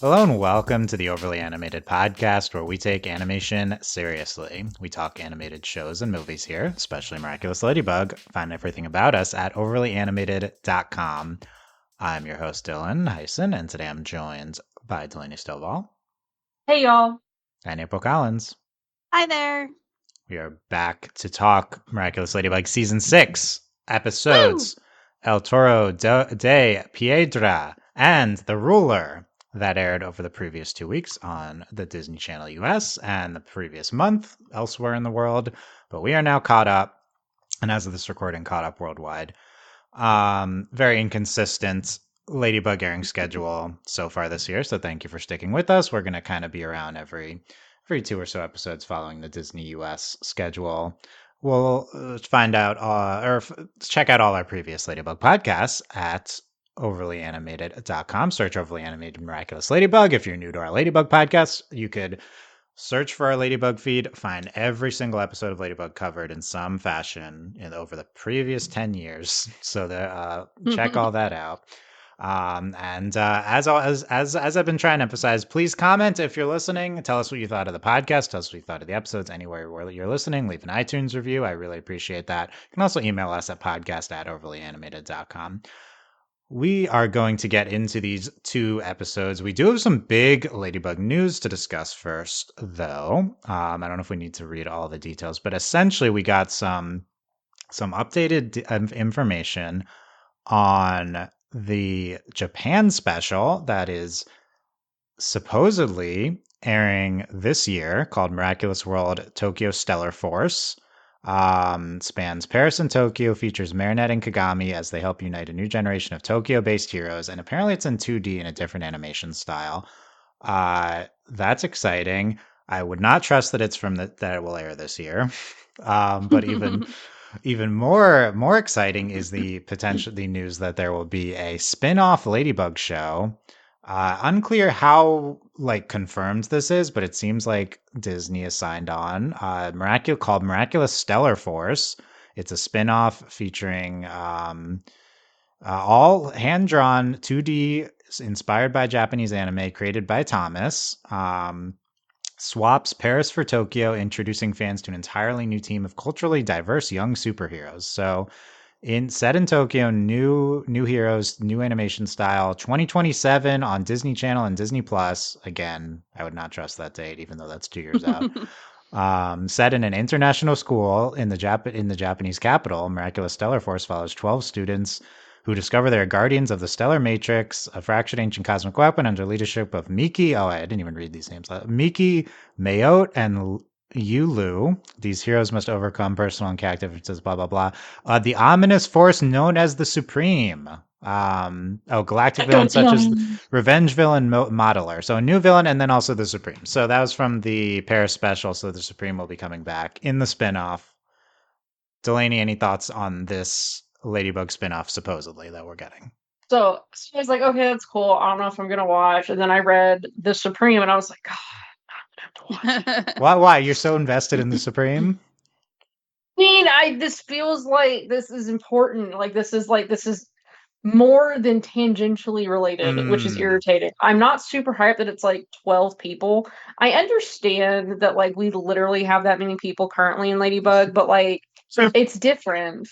Hello and welcome to the Overly Animated Podcast, where we take animation seriously. We talk animated shows and movies here, especially Miraculous Ladybug. Find everything about us at overlyanimated.com. I'm your host, Dylan Hysen, and today I'm joined by Delaney Stovall Hey y'all. and April Collins. Hi there. We are back to talk Miraculous Ladybug Season 6 Woo! episodes El Toro De Piedra and The Ruler that aired over the previous 2 weeks on the Disney Channel US and the previous month elsewhere in the world. But we are now caught up, and as of this recording, caught up worldwide. Very inconsistent Ladybug airing schedule so far this year, so thank you for sticking with us. We're going to kind of be around every two or so episodes following the Disney US schedule. We'll find out check out all our previous Ladybug podcasts at overlyanimated.com. Search Overly Animated Miraculous Ladybug. If you're new to our Ladybug podcast, you could search for our Ladybug feed, find every single episode of Ladybug covered in some fashion over the previous 10 years. So check all that out. As I've been trying to emphasize, please comment if you're listening. Tell us what you thought of the podcast. Tell us what you thought of the episodes anywhere where you're listening. Leave an iTunes review. I really appreciate that. You can also email us at podcast@overlyanimated.com. We are going to get into these two episodes. We do have some big Ladybug news to discuss first, though. I don't know if we need to read all the details, but essentially we got some updated information on the Japan special that is supposedly airing this year called Miraculous World Tokyo Stellar Force. Spans Paris and Tokyo, features Marinette and Kagami as they help unite a new generation of Tokyo-based heroes, and apparently it's in 2D in a different animation style. That's exciting. I would not trust that it's that it will air this year. But even more exciting is the news that there will be a spin-off Ladybug show. Unclear how confirmed this is, but it seems like Disney has signed on. Called Miraculous Stellar Force. It's a spin-off featuring all hand-drawn 2D inspired by Japanese anime created by Thomas. Swaps Paris for Tokyo, introducing fans to an entirely new team of culturally diverse young superheroes. So set in Tokyo, new heroes, new animation style, 2027 on Disney Channel and Disney Plus. Again, I would not trust that date, even though that's 2 years out. Set in an international school in the Japanese capital, Miraculous Stellar Force follows 12 students who discover they are guardians of the Stellar Matrix, a fractured ancient cosmic weapon under leadership of Miki. Oh, I didn't even read these names. Miki, Mayotte, and Yulu. These heroes must overcome personal and character differences, blah, blah, blah. The ominous force known as the Supreme. Galactic villains such as Revenge Villain Modeler. So a new villain and then also the Supreme. So that was from the Paris special. So the Supreme will be coming back in the spinoff. Delaney, any thoughts on this Ladybug spinoff supposedly that we're getting? So I was like, okay, that's cool. I don't know if I'm gonna watch. And then I read The Supreme and I was like, God, I'm gonna have to watch it. Why? You're so invested in the Supreme? This feels like this is important. This is more than tangentially related, which is irritating. I'm not super hyped that it's 12 people. I understand that we literally have that many people currently in Ladybug, but it's different.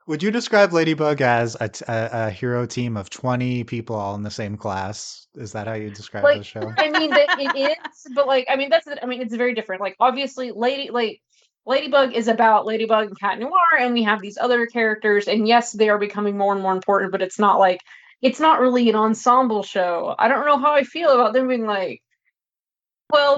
Would you describe Ladybug as a hero team of 20 people all in the same class? Is that how you describe the show? It is, but that's it. It's very different. Obviously, Ladybug is about Ladybug and Cat Noir, and we have these other characters, and yes, they are becoming more and more important, but it's not really an ensemble show. I don't know how I feel about them being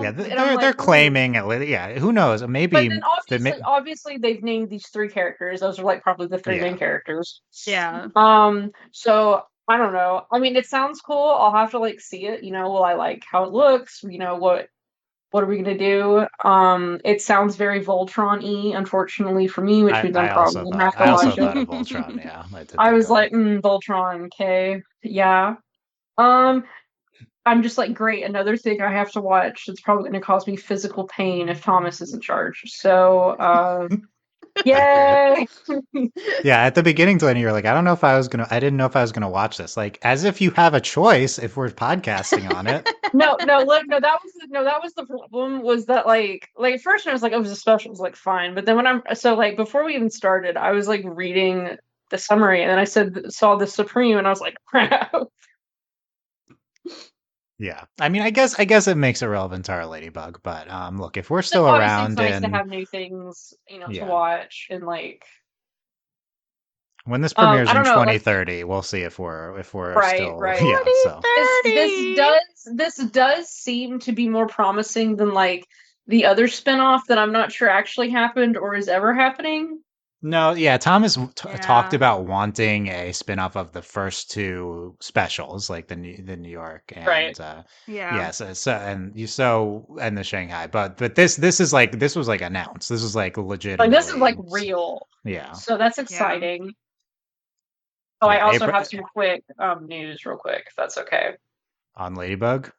yeah, they're claiming it. Yeah, who knows? Maybe. But then obviously, they've named these three characters. Those are probably the three main characters. Yeah. So I don't know. It sounds cool. I'll have to see it. Will I like how it looks? What are we gonna do? It sounds very Voltron-y, unfortunately for me, which means I'm probably gonna have to watch it. I also thought of Voltron. Yeah, I was like, Voltron. Okay, yeah. I'm just great. Another thing I have to watch. It's probably going to cause me physical pain if Thomas is in charge. So, Yay! Yeah, at the beginning, Delaney, you're like, I didn't know if I was gonna watch this. Like, as if you have a choice if we're podcasting on it. No, look, that was the problem. Was that like at first I was like, oh, it was a special, it was like fine, but then when I'm so like before we even started, I was like reading the summary, and then I saw the Supreme, and I was like, crap. Yeah, I mean, I guess it makes it relevant to our Ladybug, but look, if we're still Obviously, it's around nice to in have new things, to yeah, watch, and like, when this premieres I in don't know, like, 2030, we'll see if we're right, still right. yeah. So This 2030. this does seem to be more promising than like the other spinoff that I'm not sure actually happened or is ever happening. no, yeah, Thomas talked Yeah. about wanting a spin-off of the first two specials, like the New York Right. and Yeah. yeah, and the Shanghai, but this is like this was like announced. This was like Like this is like legitimately real. yeah. So that's Yeah. exciting. Oh, I Yeah, also April have some quick news real quick, if that's okay. on Ladybug.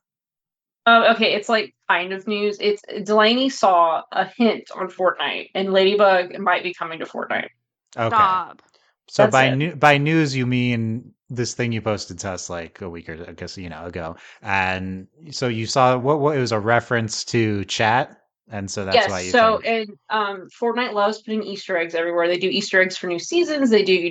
Okay, it's like kind of news. It's Delaney saw a hint on Fortnite, and Ladybug might be coming to Fortnite. Okay. Stop. So That's by it. by news you mean this thing you posted to us like a week or I guess ago, and so you saw what it was a reference to chat, and so that's why Yes, you so think and Fortnite loves putting Easter eggs everywhere. They do Easter eggs for new seasons. They do,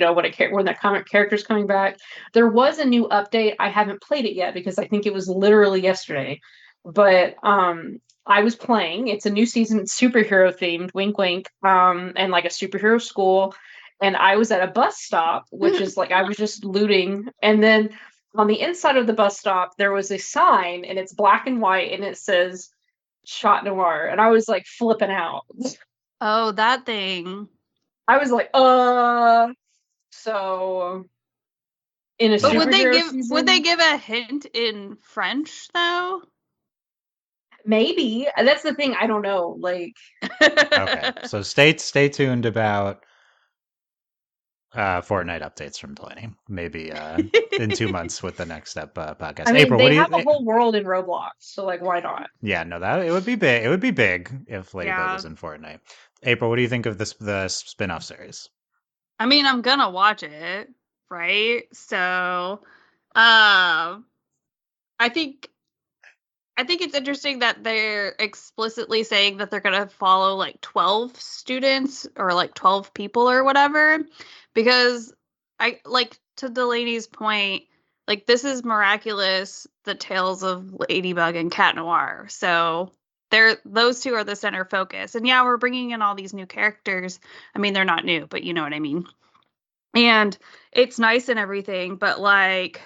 when that comic character's coming back. There was a new update. I haven't played it yet because I think it was literally yesterday. But I was playing. It's a new season. It's superhero themed. Wink, wink. And like a superhero school. And I was at a bus stop, which is like I was just looting. And then on the inside of the bus stop, there was a sign, and it's black and white, and it says Shot Noir, and I was like flipping out. Oh, that thing. I was like, so in a But yeah. superhero would they season, give a hint in French though? maybe. That's the thing. I don't know. Like, Okay. So stay tuned about Fortnite updates from Delaney. Maybe in 2 months with the next step I podcast. mean, April, what they do you have a whole world in Roblox, so like, why not? yeah, no, that it would be big. It would be big if Ladybug Yeah. was in Fortnite. April, what do you think of the spin-off series? I mean, I'm gonna watch it, right? So, um, I think it's interesting that they're explicitly saying that they're gonna follow like 12 students or like 12 people or whatever, because I like to Delaney's point, like this is Miraculous, the tales of Ladybug and Cat Noir. So those two are the center focus. And yeah, we're bringing in all these new characters. I mean, they're not new, but you know what I mean. And it's nice and everything, but like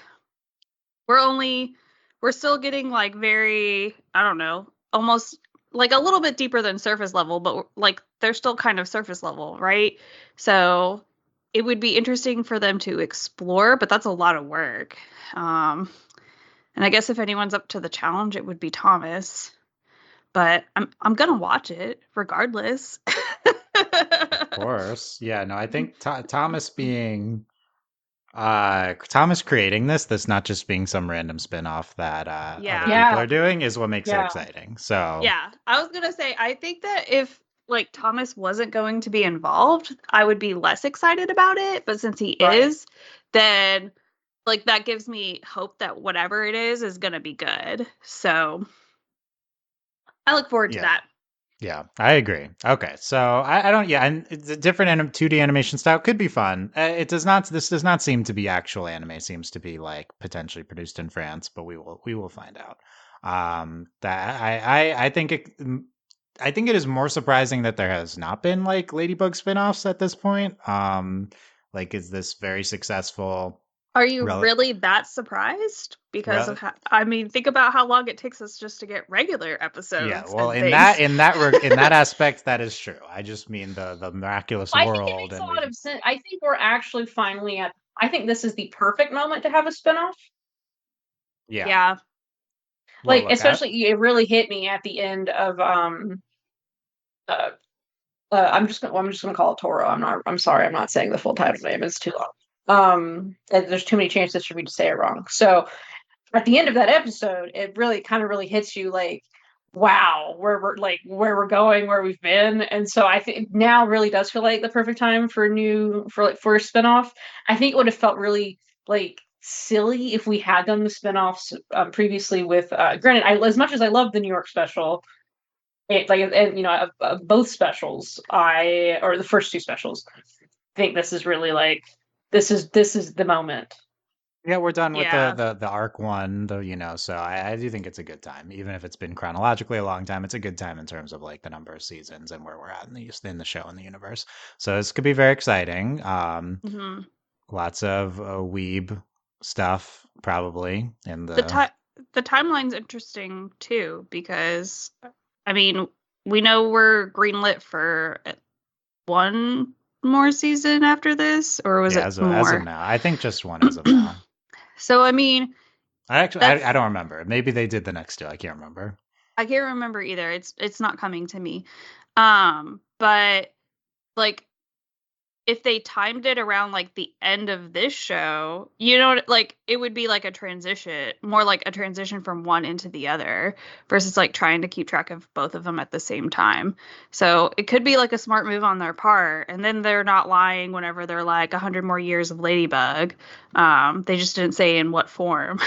we're still getting like very, I don't know, almost like a little bit deeper than surface level, but like they're still kind of surface level, right? So it would be interesting for them to explore, but that's a lot of work. And I guess if anyone's up to the challenge, it would be Thomas. But I'm gonna watch it regardless. Of course. Yeah, no, I think Thomas being Thomas creating this not just being some random spin-off that other Yeah. people Yeah, are doing is what makes it yeah. exciting. So Yeah, I was gonna say, I think that if like Thomas wasn't going to be involved, I would be less excited about it. But since he Right. is, then like that gives me hope that whatever it is gonna be good. So I look forward to yeah. that. Yeah, I agree. Okay, so I don't. Yeah, and it's a different 2D animation style could be fun. It does not. This does not seem to be actual anime. It seems to be like potentially produced in France, but we will find out. That I think I think it is more surprising that there has not been like Ladybug spin-offs at this point. Like is this very successful? Are you Rel- really that surprised? Because rel- of how, I mean, think about how long it takes us just to get regular yeah, episodes well, and things. in that aspect, that is true. I just mean the miraculous I think it world, makes a and lot we've of sense. I think we're actually finally at. I think this is the perfect moment to have a spinoff. yeah. Yeah. Well, Like, look, especially, it really hit me at the end of uh, I'm just gonna call it Toro. I'm sorry, I'm not saying the full title name. It's too long. There's too many chances for me to say it wrong. So at the end of that episode, it really kind of really hits you like wow, where we're going, where we've been. And so I think now really does feel like the perfect time for a spinoff. I think it would have felt really like silly if we had done the spinoffs previously with granted, as much as I love the New York special, both specials, or the first two specials, I think this is really like this is the moment. Yeah, we're done with Yeah. the arc one, so I do think it's a good time. Even if it's been chronologically a long time, it's a good time in terms of like the number of seasons and where we're at in the show and the universe. So this could be very exciting. Mhm. Lots of weeb stuff probably in the The timeline's interesting too, because I mean, we know we're greenlit for one more season after this, or was yeah, it as of more? now. I think just one as of now. So I mean, I that's don't remember. Maybe they did the next two. I can't remember. I can't remember either. It's not coming to me. But like if they timed it around like the end of this show, like it would be like a transition, more like a transition from one into the other versus like trying to keep track of both of them at the same time. So it could be like a smart move on their part, and then they're not lying whenever they're like 100 more years of Ladybug. They just didn't say in what form.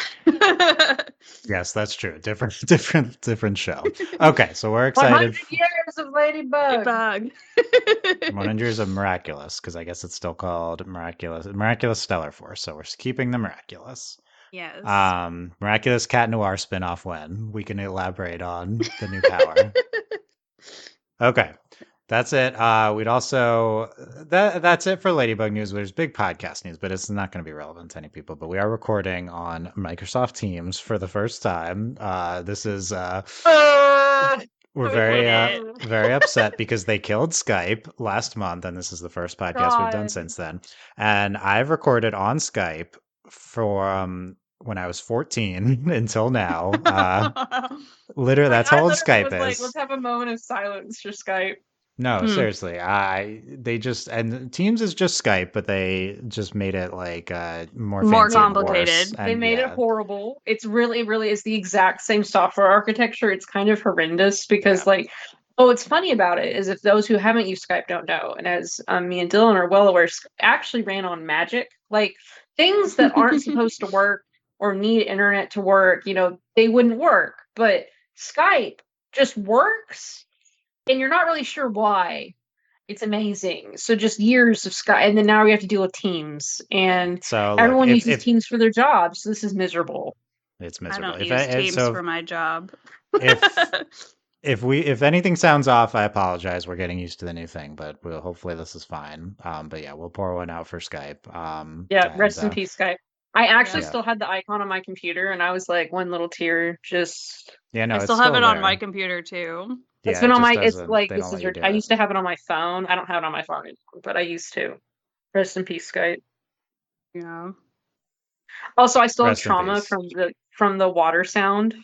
Yes, that's true. Different show. Okay, so we're 100 excited. years of Ladybug. Ladybug. 100 years of Miraculous, because I guess it's still called Miraculous Stellar Force. So we're keeping the Miraculous. Yes. Miraculous Cat Noir spinoff when we can elaborate on the new power. Okay. That's it. We'd also that's it for Ladybug news. There's big podcast news, but it's not going to be relevant to any people. But we are recording on Microsoft Teams for the first time. This is we're very upset because they killed Skype last month, and this is the first podcast we've done since then. And I've recorded on Skype from when I was 14 until now. Literally, that's how old Skype is. Like, let's have a moment of silence for Skype. No, seriously. They just and Teams is just Skype, but they just made it like more fancy complicated. And worse. They made it horrible. It's really is the exact same software architecture. It's kind of horrendous because what's funny about it is if those who haven't used Skype don't know, and as me and Dylan are well aware, Skype actually ran on magic. Like things that aren't supposed to work or need internet to work, they wouldn't work. But Skype just works. And you're not really sure why. It's amazing. So just years of Skype, and then now we have to deal with Teams, and so everyone uses Teams for their jobs. So this is miserable. It's miserable. I don't use Teams for my job. If anything sounds off, I apologize. We're getting used to the new thing, but hopefully this is fine. But yeah, we'll pour one out for Skype. Rest in peace, Skype. I actually still had the icon on my computer, and I was like, one little tear just. Yeah, no, I still have it on my computer too. It's been on my. It's like this is. I used to have it on my phone. I don't have it on my phone anymore, but I used to. Rest in peace, Skype. Yeah. Also, I still have trauma from the water sound.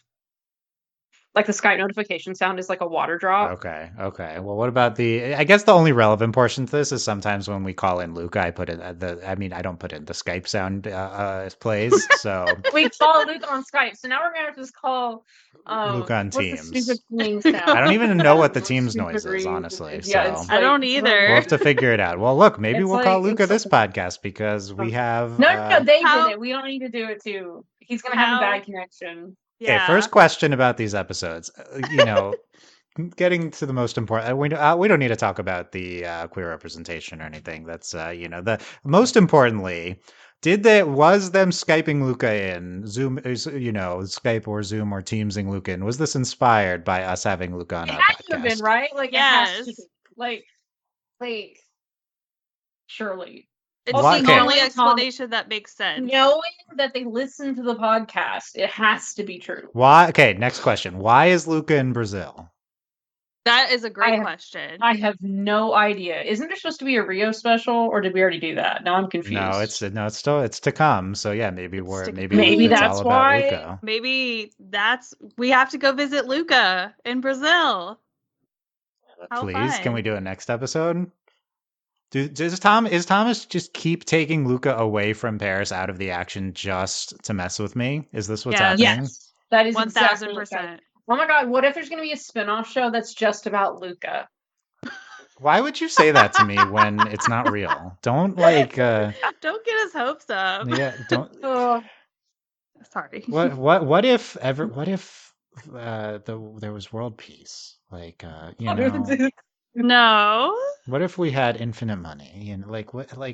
Like the Skype notification sound is like a water drop. Okay. Well, what about I guess the only relevant portion to this is sometimes when we call in Luca, I don't put in the Skype sound plays. So we call Luca on Skype. So now we're gonna have to just call Luca on Teams. I don't even know what the Teams noise is, honestly. Yeah, I don't either. We'll have to figure it out. Well, look, maybe we'll call Luca this podcast because we have. No, they did it. We don't need to do it too. He's gonna have a bad connection. Okay, first question about these episodes. Getting to the most important, we don't need to talk about the queer representation or anything. That's the most importantly, was them Skyping Luca in Zoom, Skype or Zoom or Teamsing Luca in? Was this inspired by us having Luca on our podcast? It has to have been, right? Like, yes, like, surely. It's the only explanation that makes sense. Knowing that they listen to the podcast, it has to be true. Why? Okay, next question. Why is Luca in Brazil? That is a great question. I have no idea. Isn't there supposed to be a Rio special, or did we already do that? Now I'm confused. It's to come. So yeah, maybe that's why. Luca. Maybe we have to go visit Luca in Brazil. Please, can we do it next episode? Is Thomas just keep taking Luca away from Paris out of the action just to mess with me? Is this what's happening? Yes, that is 1,000%. Oh my god, what if there's gonna be a spinoff show that's just about Luca? Why would you say that to me when it's not real? Don't Don't get his hopes up. yeah, don't. Sorry. What if there was world peace? Like No. what if we had infinite money and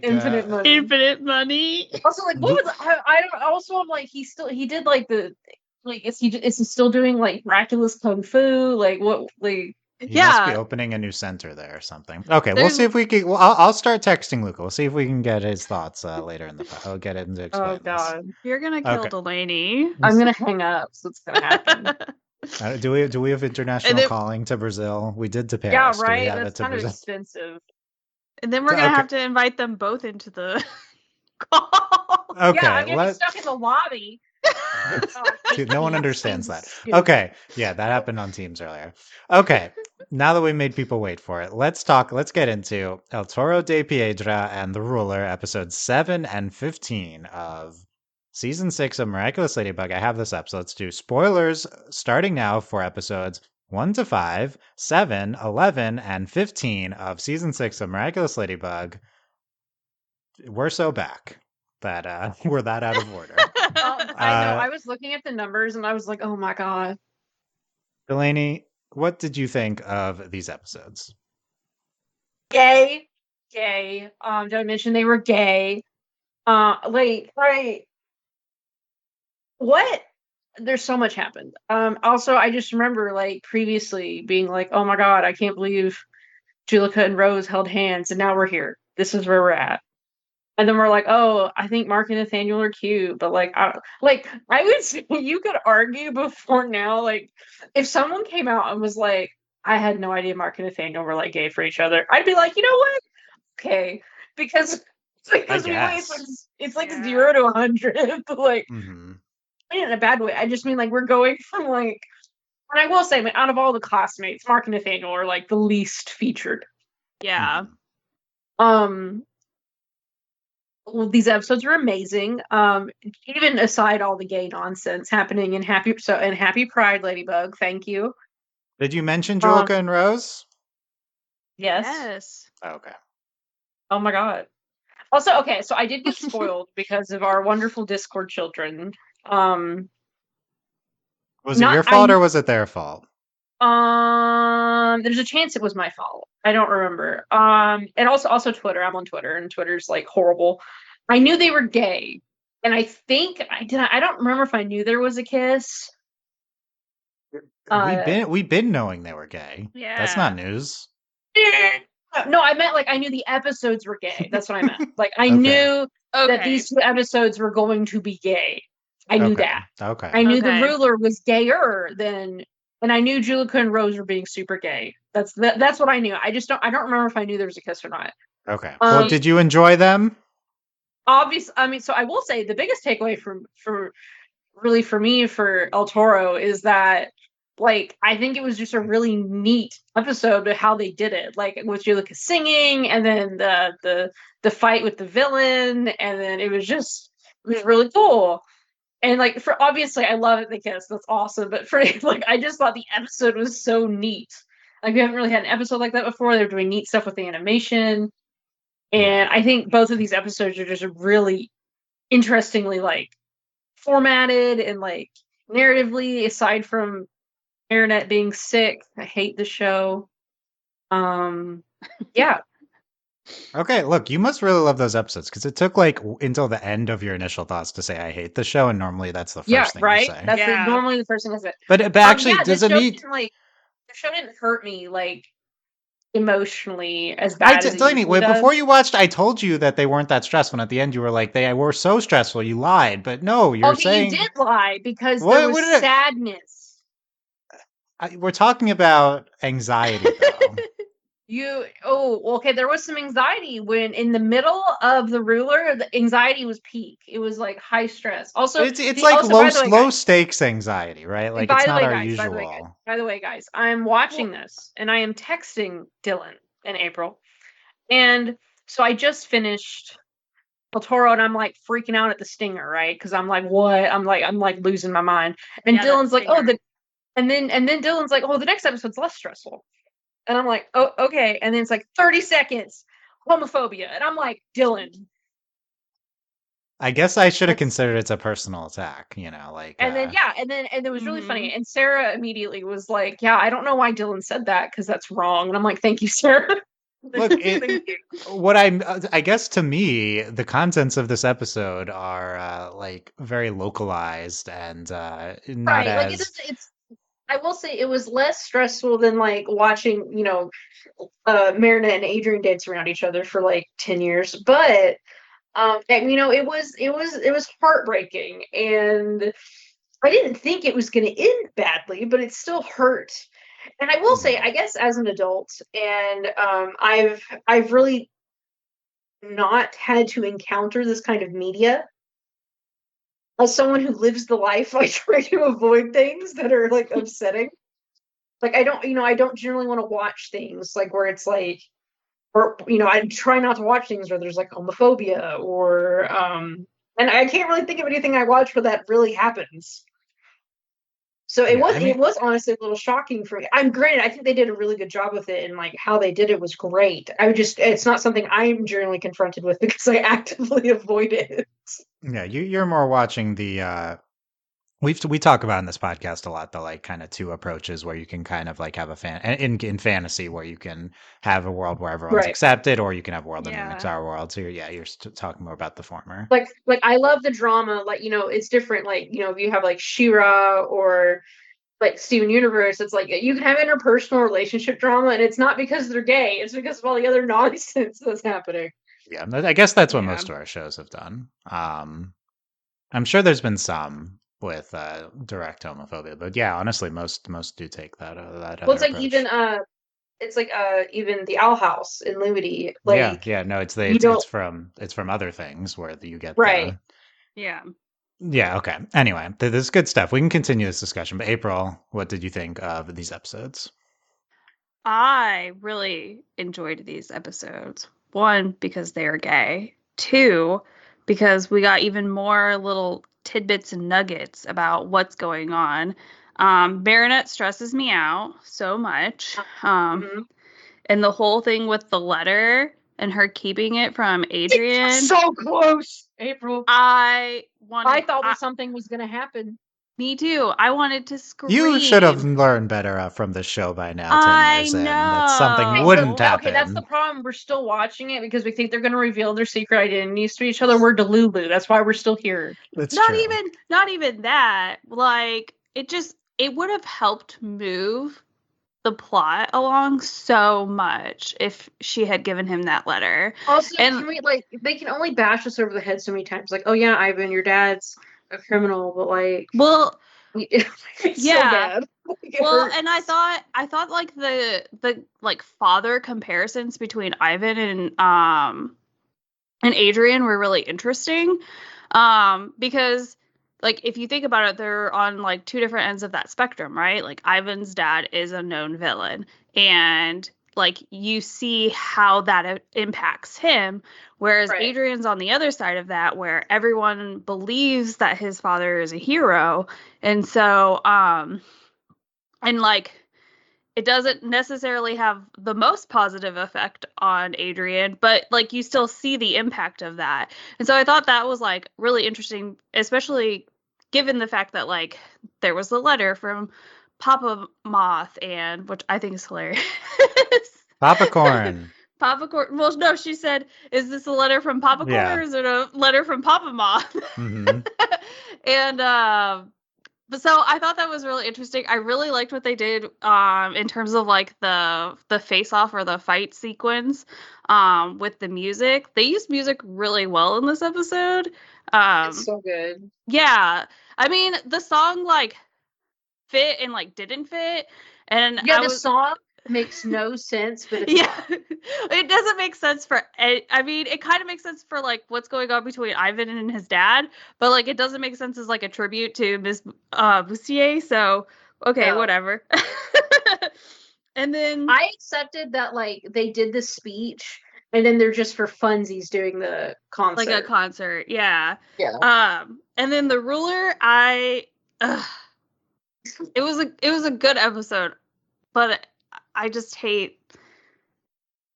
Infinite money. Infinite money. Also, like, what was I don't. Also, I'm like, he did like is he still doing like miraculous kung fu? Like what? Like He must be opening a new center there or something. Okay, we'll see if we can. Well, I'll start texting Luca. We'll see if we can get his thoughts later in the. I'll get him to explain. Oh god, you're gonna kill Delaney. I'm gonna hang up. So it's gonna happen. Do we have international calling to Brazil? We did to Paris. Yeah, right. That's kind of expensive. And then we're gonna have to invite them both into the call. Okay, yeah, I'm gonna be stuck in the lobby. Dude, no one understands that. Okay, yeah, that happened on Teams earlier. Okay, now that we made people wait for it, let's get into El Toro de Piedra and the Ruler, episodes 7 and 15 of season 6 of Miraculous Ladybug. I have this up, so let's do spoilers starting now for episodes 1 to 5, 7, 11, and 15 of season 6 of Miraculous Ladybug. We're so back that we're that out of order. I know. I was looking at the numbers and I was like, oh my god. Delaney, what did you think of these episodes? Gay. Did I mention they were gay? Right. What? There's so much happened. Also, I just remember like previously being like, oh my god, I can't believe Julika and Rose held hands and now we're here. This is where we're at. And then we're like, oh, I think Mark and Nathaniel are cute, but I would say you could argue before now, like if someone came out and was like, I had no idea Mark and Nathaniel were like gay for each other, I'd be like, you know what? Okay, because it's like 0 to 100, but like in a bad way. I just mean like we're going from like, and I will say, out of all the classmates, Mark and Nathaniel are like the least featured. Yeah. Well, these episodes were amazing. Even aside all the gay nonsense happening in Happy Pride, Ladybug. Thank you. Did you mention Julika and Rose? Yes. Oh, okay. Oh my god. Also, okay, so I did get spoiled because of our wonderful Discord children. Was it your fault or was it their fault? There's a chance it was my fault. I don't remember. And also Twitter. I'm on Twitter, and Twitter's like horrible. I knew they were gay, and I think I don't remember if I knew there was a kiss. We've been knowing they were gay. Yeah, that's not news. No, I meant like I knew the episodes were gay. That's what I meant. Like I knew that these 2 episodes were going to be gay. I knew that. Okay. I knew the Ruler was gayer than. And I knew Julika and Rose were being super gay. That's what I knew. I don't remember if I knew there was a kiss or not. Okay. Well, did you enjoy them? Obviously, I mean, so I will say the biggest takeaway for me for El Toro is that like I think it was just a really neat episode of how they did it. Like with Julika singing and then the fight with the villain, and then it was really cool. And like for obviously I love it, the kiss, that's awesome. But for like I just thought the episode was so neat. Like we haven't really had an episode like that before. They're doing neat stuff with the animation. And I think both of these episodes are just really interestingly like formatted and like narratively, aside from Internet being sick. I hate the show. Yeah. Okay, look, you must really love those episodes because it took like until the end of your initial thoughts to say I hate the show, and normally that's the first thing you say. That's normally the first thing I say. But actually, does it need? The show didn't hurt me like emotionally as bad as Delaney, before you watched, I told you that they weren't that stressful, and at the end you were like, they were so stressful. You lied, but no, you're saying you did lie because there was sadness. We're talking about anxiety, though. There was some anxiety when in the middle of the Ruler, the anxiety was peak. It was like high stress. Also, it's like low stakes anxiety, right? Like it's not our usual. By the way, guys, I'm watching this and I am texting Dylan in April, and so I just finished El Toro, and I'm like freaking out at the stinger, right? Because I'm like, what? I'm like losing my mind. And Dylan's like, oh, And then Dylan's like, oh, the next episode's less stressful. And I'm like, oh, okay. And then it's like 30 seconds, homophobia. And I'm like, Dylan. I guess I should have considered it's a personal attack, like. And then it was really funny. And Sarah immediately was like, yeah, I don't know why Dylan said that because that's wrong. And I'm like, thank you, Sarah. Look, I guess to me, the contents of this episode are like very localized and not right. as. Like it's. I will say it was less stressful than like watching, Marina and Adrian dance around each other for like 10 years, but and, it was heartbreaking, and I didn't think it was going to end badly, but it still hurt. And I will say, I guess as an adult, and I've really not had to encounter this kind of media. As someone who lives the life, I try to avoid things that are like upsetting. Like I don't generally want to watch things like where it's like, or I try not to watch things where there's like homophobia or and I can't really think of anything I watch where that really happens. So it was honestly a little shocking for me. Granted, I think they did a really good job with it, and like how they did it was great. It's not something I'm generally confronted with because I actively avoid it. Yeah, you're more watching the we talk about in this podcast a lot the like kind of two approaches where you can kind of like have a in fantasy where you can have a world where everyone's accepted, or you can have a world that mimics our world. So you're talking more about the former. Like I love the drama. Like it's different. Like if you have like She-Ra or like Steven Universe, it's like you can have interpersonal relationship drama, and it's not because they're gay. It's because of all the other nonsense that's happening. Yeah, I guess that's what most of our shows have done. I'm sure there's been some with direct homophobia, but yeah, honestly, most do take that. Well, it's like even the Owl House in Liberty. Like, yeah, no, it's from other things where you get right. Yeah, okay. Anyway, this is good stuff. We can continue this discussion. But April, what did you think of these episodes? I really enjoyed these episodes. One, because they are gay. Two, because we got even more little tidbits and nuggets about what's going on. Marinette stresses me out so much. And the whole thing with the letter and her keeping it from Adrian. So close, April. I thought something was going to happen. Me too. I wanted to scream. You should have learned better from the show by now. 10 years in, that something wouldn't happen. Okay, that's the problem. We're still watching it because we think they're going to reveal their secret identities to each other. We're Delulu. That's why we're still here. Not even that. Like it would have helped move the plot along so much if she had given him that letter. Also, they can only bash us over the head so many times. Like, oh yeah, Ivan, your dad's a criminal, but like, well, it's so bad. Well, and I thought like the like father comparisons between Ivan and Adrian were really interesting, because like if you think about it, they're on like two different ends of that spectrum, right? Like Ivan's dad is a known villain, and like you see how that impacts him, whereas Adrian's on the other side of that, where everyone believes that his father is a hero, and so and like it doesn't necessarily have the most positive effect on Adrian, but like you still see the impact of that. And so I thought that was like really interesting, especially given the fact that like there was a letter from Papa Moth, and which I think is hilarious. Papa Corn. Papa Corn. Well, no, she said, "Is this a letter from Papa Corn, or is it a letter from Papa Moth?" Mm-hmm. And but so I thought that was really interesting. I really liked what they did in terms of like the face off or the fight sequence with the music. They used music really well in this episode. It's so good. Yeah. I mean, the song like fit and like didn't fit. And the song makes no sense, but it doesn't make sense for I mean, it kind of makes sense for like what's going on between Ivan and his dad, but like it doesn't make sense as like a tribute to Miss Bussier. So okay, whatever. And then I accepted that like they did the speech and then they're just for funsies doing the concert, like a concert. Yeah. And then the ruler, It was a good episode, but I just hate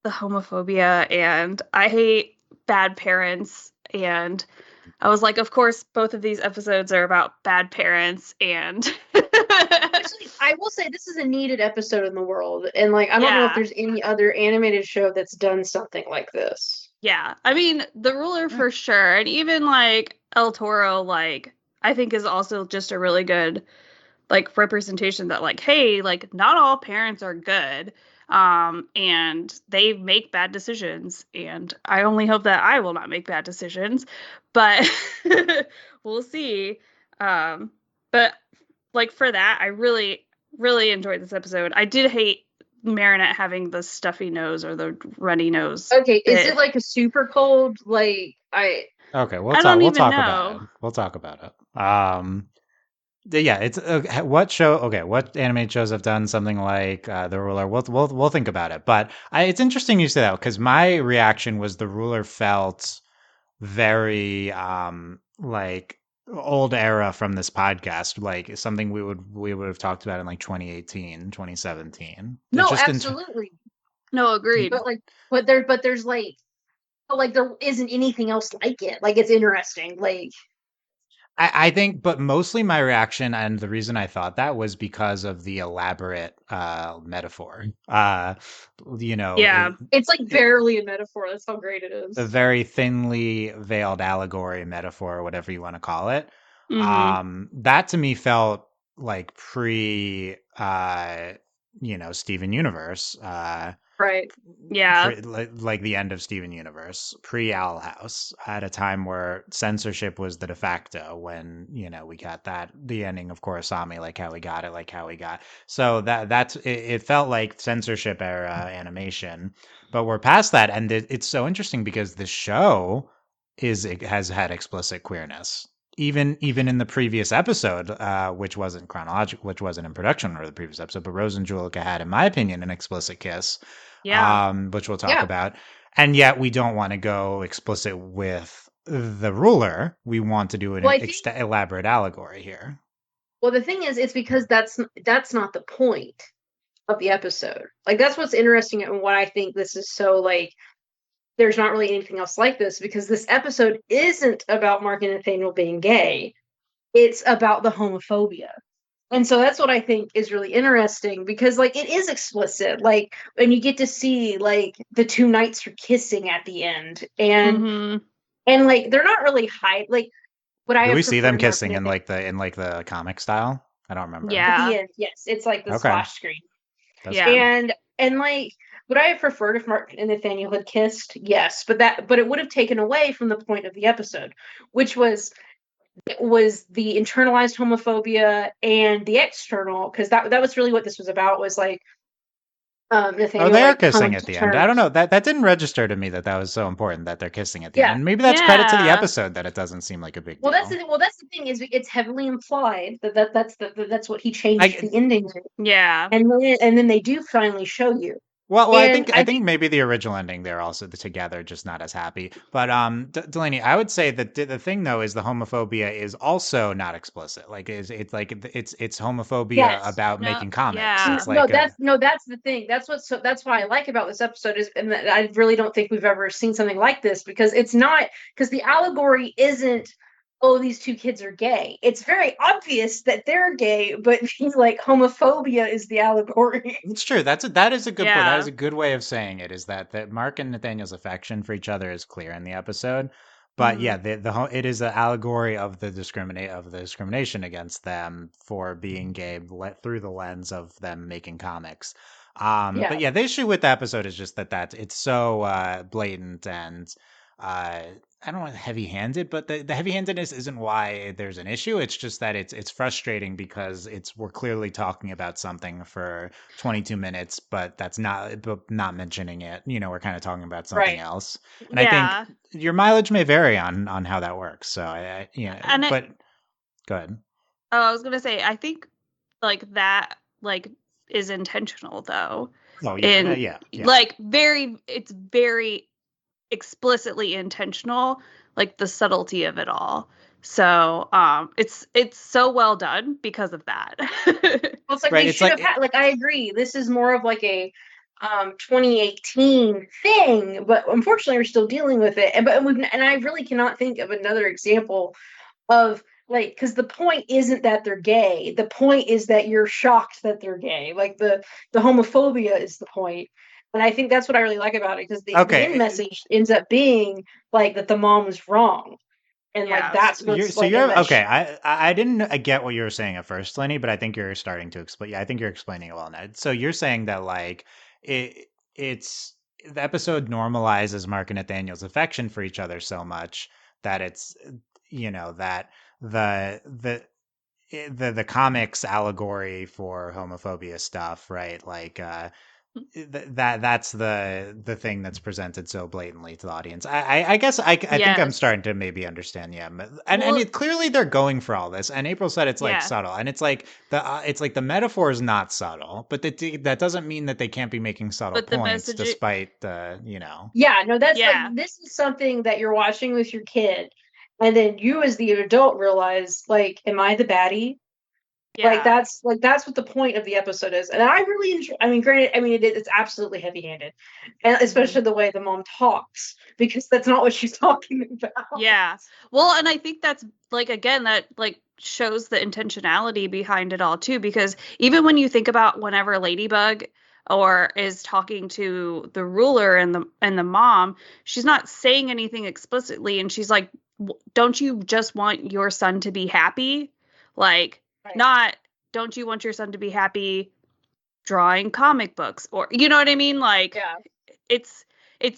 the homophobia and I hate bad parents, and I was like, of course both of these episodes are about bad parents, and Actually, I will say this is a needed episode in the world, and like I don't know if there's any other animated show that's done something like this. Yeah, I mean, The Ruler for sure, and even like El Toro, like I think is also just a really good like representation that like, hey, like not all parents are good, and they make bad decisions, and I only hope that I will not make bad decisions, but we'll see. But like for that, I really really enjoyed this episode. I did hate Marinette having the stuffy nose or the runny nose. Okay, is it like a super cold? Like Okay, I don't we'll even talk know. about it. We'll talk about it. Yeah, it's what show? Okay, what animated shows have done something like The Ruler? We'll think about it. But it's interesting you say that because my reaction was The Ruler felt very like old era from this podcast, like something we would have talked about in like 2018, 2017. No, Just absolutely. No, agreed. But like, there's like, there isn't anything else like it. Like, it's interesting. Like, I think, but mostly my reaction and the reason I thought that was because of the elaborate metaphor. Yeah. It's like barely a metaphor. That's how great it The is. very thinly veiled allegory, metaphor, or whatever you want to call it. That to me felt like pre, Steven Universe. Right. Yeah. Like the end of Steven Universe, pre Owl House, at a time where censorship was the de facto. When we got the ending of Korosami, like how we got it, like how we got. So that's it felt like censorship era animation, but we're past that, and it's so interesting because the show it has had explicit queerness. Even in the previous episode, which wasn't chronological, which wasn't in production or the previous episode, but Rose and Julica had, in my opinion, an explicit kiss, which we'll talk about. And yet we don't want to go explicit with The Ruler. We want to do an elaborate allegory here. Well, the thing is, it's because that's not the point of the episode. Like, that's what's interesting and what I think this is so like. There's not really anything else like this because this episode isn't about Mark and Nathaniel being gay. It's about the homophobia. And so that's what I think is really interesting because like it is explicit, like, and you get to see like the two knights are kissing at the end, and like they're not really like what I do have we see them preferred kissing in like the comic style? I don't remember. at the end. Yes, it's like the splash screen. And like would I have preferred if Mark and Nathaniel had kissed? Yes, but it would have taken away from the point of the episode, which was the internalized homophobia and the external, because that was really what this was about, was like Nathaniel, they're like, kissing at the end. I don't know, that didn't register to me that was so important that they're kissing at the end. And maybe that's credit to the episode that it doesn't seem like a big deal. That's the thing, is it's heavily implied that's what he changed the ending to. And then they do finally show you. Well, I think maybe the original ending they're also together, just not as happy. But Delaney, I would say that the thing though is the homophobia is also not explicit. Like it's homophobia about making comics. Yeah. It's like that's the thing. That's what I like about this episode is, and I really don't think we've ever seen something like this because the allegory isn't, oh, these two kids are gay. It's very obvious that they're gay, but like homophobia is the allegory. It's true. That is a good point. That is a good way of saying it. Is that Mark and Nathaniel's affection for each other is clear in the episode, but it is an allegory of the discrimination against them for being gay through the lens of them making comics. But the issue with the episode is just that it's so blatant and I don't want heavy-handed, but the heavy-handedness isn't why there's an issue. It's just that it's frustrating because we're clearly talking about something for 22 minutes, but not mentioning it. We're kind of talking about something else. And I think your mileage may vary on how that works. So but go ahead. Oh, I was gonna say, I think like that is intentional though. Oh yeah, like it's very explicitly intentional, like the subtlety of it all. So it's so well done because of that. Well, it's like Right, they it's should have like had. Like, I agree. This is more of like a 2018 thing, but unfortunately, we're still dealing with it. And I really cannot think of another example of like, because the point isn't that they're gay. The point is that you're shocked that they're gay. Like the homophobia is the point. And I think that's what I really like about it, because the end okay. message ends up being like that the mom was wrong, and like Yeah. that's what's like, and that Okay. I didn't get what you were saying at first, Lenny, but I think you're starting to explain. Yeah, I think you're explaining it well now. So you're saying that like it's the episode normalizes Mark and Nathaniel's affection for each other so much that it's that the the the comics allegory for homophobia stuff, right? Like that's the thing that's presented so blatantly to the audience. I guess I think I'm Yes. starting to maybe understand. Yeah, and Well, clearly they're going for all this. And April said it's like yeah. subtle, and it's like the metaphor is not subtle, but that doesn't mean that they can't be making subtle But the points message, despite the. Yeah, no, that's like, yeah. this is something that you're watching with your kid, and then you as the adult realize, like, am I the baddie? Yeah. Like that's what the point of the episode is. And I really enjoy, I mean, granted, I mean it's absolutely heavy-handed. And especially the way the mom talks, because that's not what she's talking about. Yeah. Well, and I think that's like, again, that like shows the intentionality behind it all too, because even when you think about whenever Ladybug or is talking to the ruler and the mom, she's not saying anything explicitly, and she's like, don't you just want your son to be happy? Like, Right. not, don't you want your son to be happy drawing comic books, or you know what I mean? Like, Yeah. it's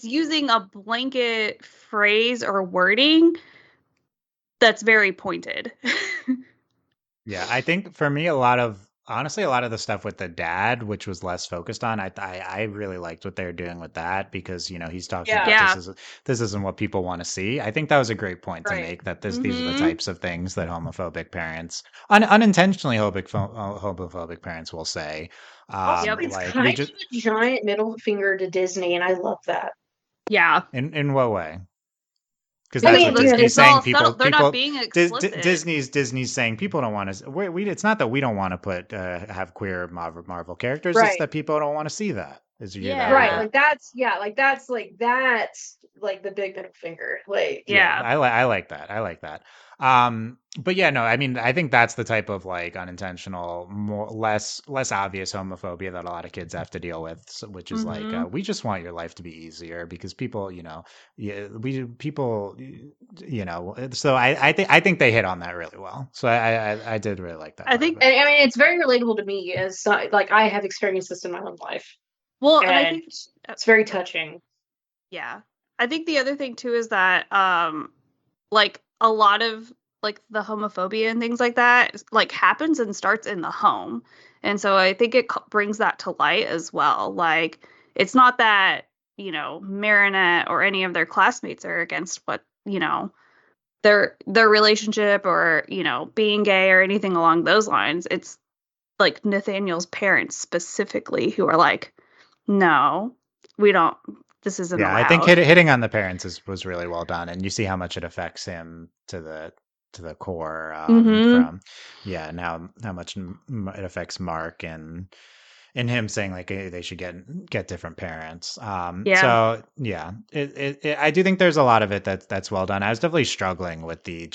using a blanket phrase or wording that's very pointed. Yeah, I think for me, honestly, a lot of the stuff with the dad, which was less focused on, I really liked what they were doing with that because he's talking Yeah. about Yeah. this isn't what people want to see. I think that was a great point to Right. make, that these are the Mhm. types of things that homophobic parents, unintentionally homophobic parents will say. Also, Yep. it's Like kind we of just a giant middle finger to Disney, and I love that. Yeah. in what way? Because I that's mean, what Well, you know, Disney's it's saying. all subtle. They're not being explicit. Disney's saying people don't want to. It's not that we don't want to have queer Marvel characters. It's right. that people don't want to see that. Is you that Right. Yeah. what? Like that's like the big middle finger. Like, Yeah, Yeah. I like that. I like that. But yeah, no, I mean, I think that's the type of like unintentional, more less obvious homophobia that a lot of kids have to deal with, which is like Mhm. we just want your life to be easier because people, yeah, we people, So I think they hit on that really well. So I did really like that I part of think it. and I mean, it's very relatable to me, as like I have experienced this in my own life, well, and I and think it's very touching. yeah. I think the other thing too is that like a lot of like the homophobia and things like that like happens and starts in the home. And so I think it brings that to light as well. Like, it's not that, Marinette or any of their classmates are against what, their relationship or, being gay or anything along those lines. It's like Nathaniel's parents specifically who are like, no, we don't, this isn't Yeah, I think allowed. hitting on the parents was really well done, and you see how much it affects him to the core. Mm-hmm. From yeah, and how much it affects Mark and him saying like they should get different parents. Yeah. So yeah, I do think there's a lot of it that's well done. I was definitely struggling with the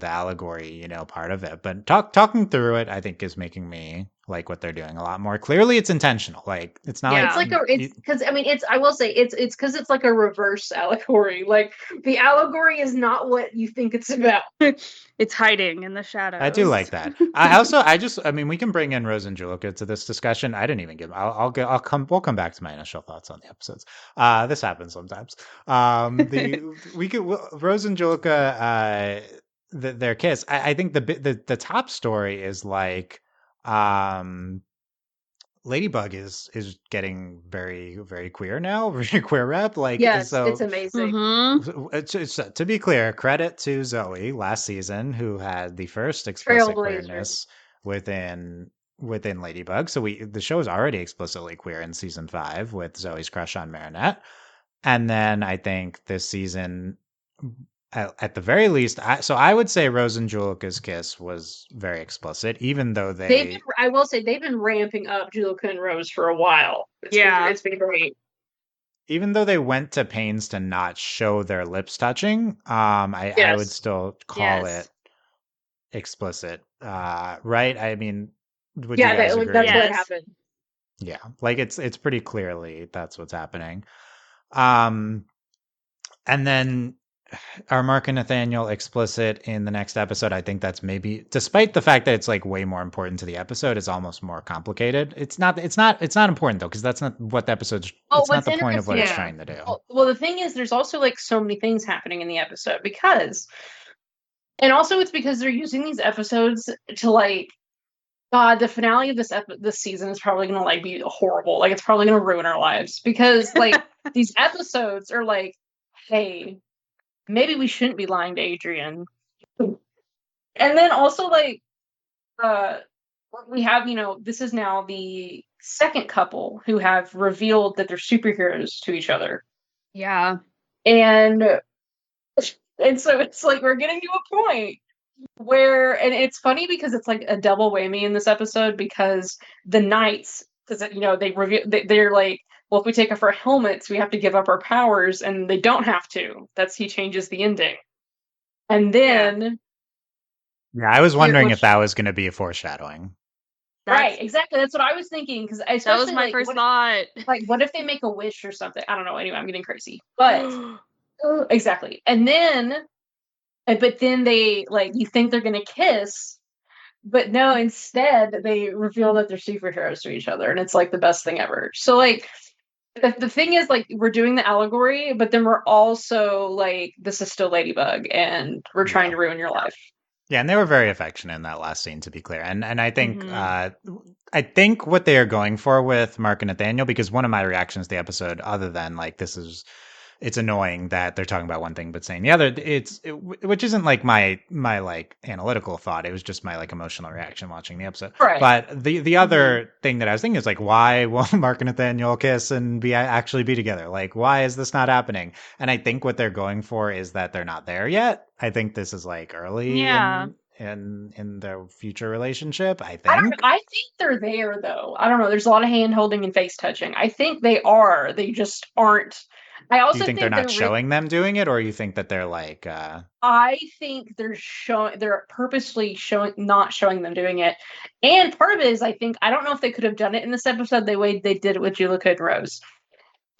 allegory, part of it, but talking through it, I think is making me like what they're doing a lot more. Clearly, it's intentional. Like it's not Yeah. It's like it's because I mean, I will say it's because it's like a reverse allegory. Like, the allegory is not what you think it's about. It's hiding in the shadows. I do like that. I mean, we can bring in Rose and Julica to this discussion. I didn't even give. We'll come back to my initial thoughts on the episodes. This happens sometimes. Rose and Julica, their kiss. I think the top story is like, Ladybug is getting very very queer now, very queer rep. Like Yes, it's so. amazing. To be clear, credit to Zoe last season, who had the first explicit Trailblazer. queerness within Ladybug. So the show is already explicitly queer in season 5 with Zoe's crush on Marinette, and then I think this season at the very least, I would say Rose and Julica's kiss was very explicit, even though I will say they've been ramping up Julica and Rose for a while. It's been great. Even though they went to pains to not show their lips touching, I would still call it explicit, right? I mean, would you guys agree? That's what happened. Yeah, like it's pretty clearly that's what's happening. And then are Mark and Nathaniel explicit in the next episode? I think that's maybe, despite the fact that it's like way more important to the episode, it's almost more complicated. It's not important though, because that's not what the episode's. It's not the point of what it's trying to do. Well, the thing is, there's also like so many things happening in the episode and also it's because they're using these episodes to like. God, the finale of this season is probably gonna like be horrible. Like it's probably gonna ruin our lives because like these episodes are like, hey, maybe we shouldn't be lying to Adrian. And then also like we have, this is now the second couple who have revealed that they're superheroes to each other. Yeah. And so it's like we're getting to a point where, and it's funny because it's like a double whammy in this episode because the knights, because they're like, well, if we take off our helmets, we have to give up our powers, and they don't have to. He changes the ending, and then I was wondering if that was going to be a foreshadowing. Right, exactly. That's what I was thinking because that was my first thought. Like, what if they make a wish or something? I don't know. Anyway, I'm getting crazy, but exactly, but then they like you think they're gonna kiss, but no, instead they reveal that they're superheroes to each other, and it's like the best thing ever. So like the thing is like we're doing the allegory, but then we're also like this is still Ladybug, and we're trying to ruin your life. Yeah, and they were very affectionate in that last scene, to be clear. And I think I think what they are going for with Mark and Nathaniel, because one of my reactions to the episode, other than like it's annoying that they're talking about one thing but saying the other, which isn't like my like analytical thought. It was just my like emotional reaction watching the episode. Right. But the other thing that I was thinking is like, why won't Mark and Nathaniel kiss and actually be together? Like, why is this not happening? And I think what they're going for is that they're not there yet. I think this is like early in their future relationship. I think they're there though. I don't know. There's a lot of hand holding and face touching. I think they are. They just aren't. I also do you think they're not showing them doing it, or you think that they're like? I think they're purposely not showing them doing it, and part of it is I don't know if they could have done it in this episode the way they did it with Julica and Rose.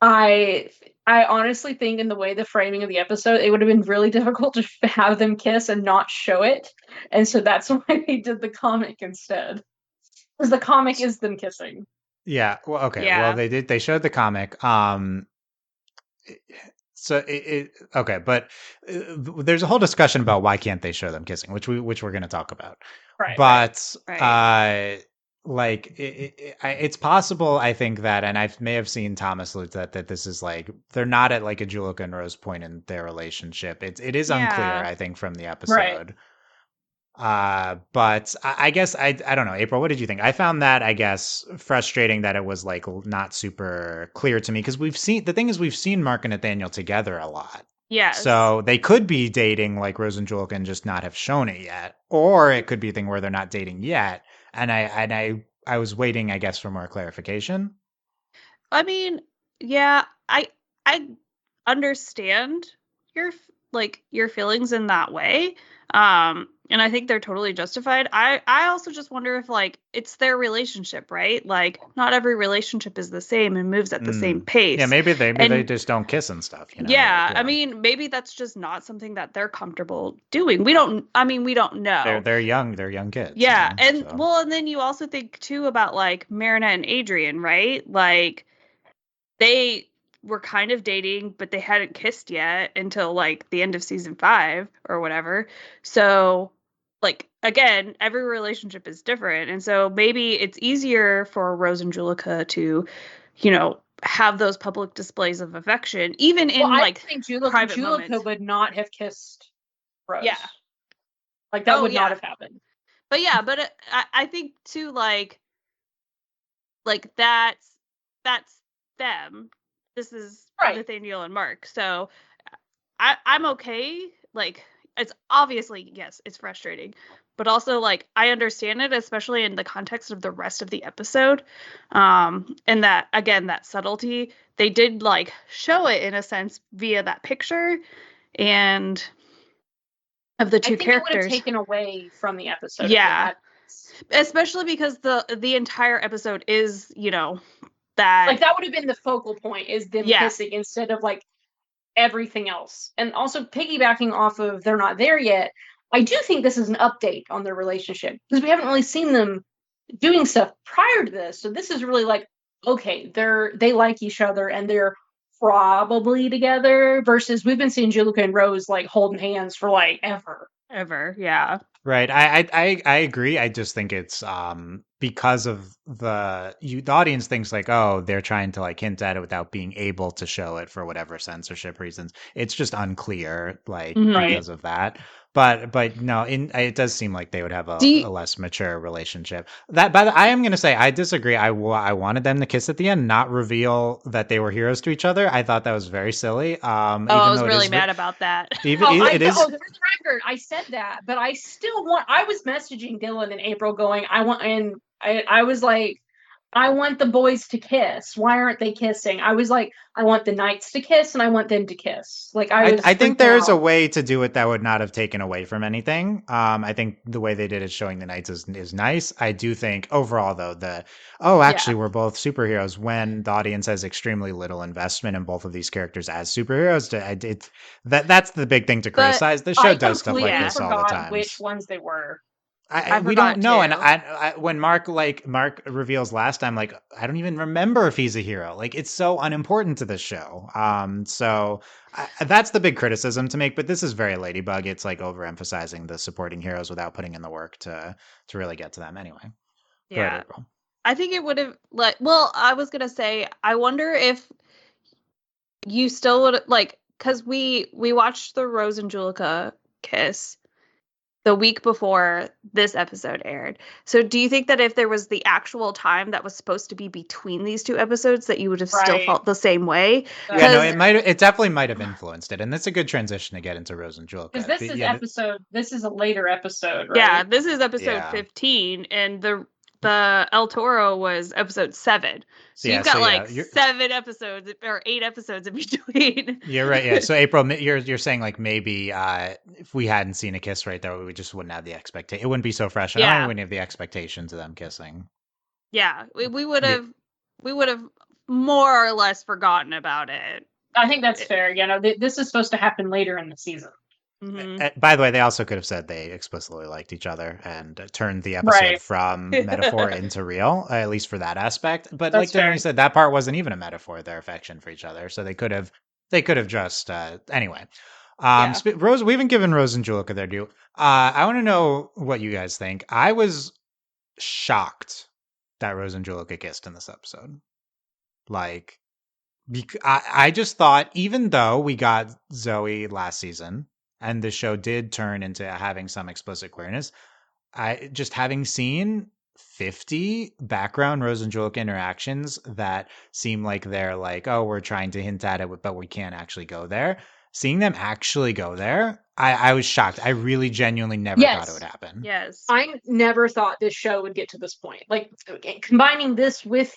I honestly think in the way the framing of the episode, it would have been really difficult to have them kiss and not show it, and so that's why they did the comic instead, because the comic is them kissing. Yeah. Well, okay. Yeah. Well, they showed the comic. So okay, but there's a whole discussion about why can't they show them kissing, which we're going to talk about. Right. But like it's possible, I think that, and I may have seen Thomas allude to that this is like they're not at like a Julica and Rose point in their relationship. It is unclear, I think, from the episode. Right. But I guess I don't know, April, what did you think? I found that, I guess, frustrating that it was like not super clear to me because we've seen Mark and Nathaniel together a lot. Yeah. So they could be dating like Rose and Julica and just not have shown it yet, or it could be a thing where they're not dating yet. And I was waiting, I guess, for more clarification. I mean, yeah, I understand your feelings in that way. And I think they're totally justified. I also just wonder if like it's their relationship, right? Like not every relationship is the same and moves at the same pace. Yeah, maybe they just don't kiss and stuff, you know. Yeah, I mean, maybe that's just not something that they're comfortable doing. We don't know. They're young kids. Yeah, and then you also think too about like Marina and Adrian, right? Like they were kind of dating, but they hadn't kissed yet until like the end of season 5 or whatever. So like, again, every relationship is different. And so maybe it's easier for Rose and Julica to, have those public displays of affection, even in I think Julica would not have kissed Rose. Yeah. Like that would not have happened. But yeah, I think too, like that's them. This is Nathaniel and Mark. So I'm okay like, it's obviously, yes, it's frustrating, but also, like, I understand it, especially in the context of the rest of the episode. And that, again, that subtlety, they did, like, show it in a sense via that picture and of the two I think characters. it would have taken away from the episode. Yeah. Especially because the entire episode is, you know, that. Like, that would have been the focal point, is them kissing instead of, like, everything else. And also, piggybacking off of They're Not There Yet, I do think this is an update on their relationship, because we haven't really seen them doing stuff prior to this. So this is really like, okay, they like each other and they're probably together, versus we've been seeing Julica and Rose like holding hands for like ever. Yeah. Right. I agree. I just think it's because of the audience thinks like, oh, they're trying to like hint at it without being able to show it for whatever censorship reasons. It's just unclear, like because of that. But no, it does seem like they would have a less mature relationship. But I am going to say I disagree. I wanted them to kiss at the end, not reveal that they were heroes to each other. I thought that was very silly. I was really mad about that. Even for the record, I said that, but I still want. I was messaging Dylan in April, going, I was like, I want the boys to kiss. Why aren't they kissing? I was like, I want the knights to kiss, and I want them to kiss. Like, I think there's a way to do it that would not have taken away from anything. I think the way they did it, showing the knights, is nice. I do think overall, though, we're both superheroes, when the audience has extremely little investment in both of these characters as superheroes. That's the big thing to criticize. The show does stuff like this all the time. Which ones they were. We don't know, and I when Mark reveals last time, like, I don't even remember if he's a hero. Like, it's so unimportant to the show. So that's the big criticism to make. But this is very Ladybug. It's like overemphasizing the supporting heroes without putting in the work to really get to them. Anyway, yeah, I think it would have Well, I was gonna say, I wonder if you still would because we watched the Rose and Julica kiss the week before this episode aired. So do you think that if there was the actual time that was supposed to be between these two episodes, that you would have still felt the same way? Yeah, no, it definitely might have influenced it. And that's a good transition to get into Rose and Julica. Because this is a later episode, right? Yeah, this is episode 15, and the El Toro was episode 7. So you've got 7 episodes or 8 episodes in between. You're right. Yeah. So April, you're saying like maybe if we hadn't seen a kiss right there, we just wouldn't have the expectation. It wouldn't be so fresh. I don't wouldn't have the expectations of them kissing. Yeah, we would have more or less forgotten about it. I think that's fair. You know, this is supposed to happen later in the season. Mm-hmm. By the way, they also could have said they explicitly liked each other and turned the episode from metaphor into real, at least for that aspect. But that's like Delaney said, that part wasn't even a metaphor, their affection for each other. So they could have just anyway. Rose, we haven't given Rose and Julica their due. I want to know what you guys think. I was shocked that Rose and Julica kissed in this episode. Like, I just thought, even though we got Zoe last season, and the show did turn into having some explicit queerness, I just having seen 50 background Rose and Julica interactions that seem like they're like, oh, we're trying to hint at it, but we can't actually go there. Seeing them actually go there, I was shocked. I really genuinely never thought it would happen. Yes. I never thought this show would get to this point. Like, combining this with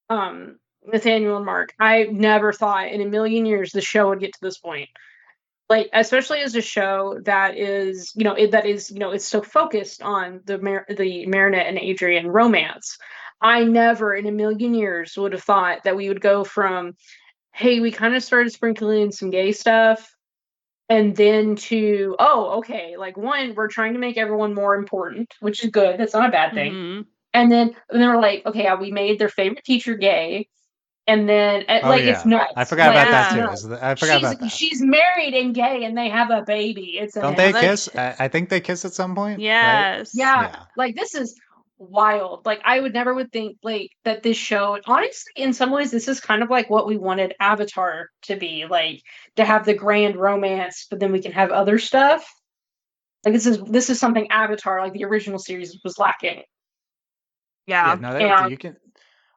Nathaniel and Mark, I never thought in a million years the show would get to this point. Like, especially as a show that is, it's so focused on the Marinette and Adrian romance. I never in a million years would have thought that we would go from, hey, we kind of started sprinkling in some gay stuff, and then to, oh, okay, like, one, we're trying to make everyone more important, which is good. That's not a bad thing. Mm-hmm. And then we're like, okay, we made their favorite teacher gay. And then, it's nuts. I forgot about that too. I forgot about that. She's married and gay, and they have a baby. Don't they kiss? I think they kiss at some point. Yes. Right? Yeah. Like, this is wild. Like, I would never think like that this show. Honestly, in some ways, this is kind of like what we wanted Avatar to be, like, to have the grand romance, but then we can have other stuff. Like, this is something Avatar, like the original series, was lacking. Yeah. No, you can.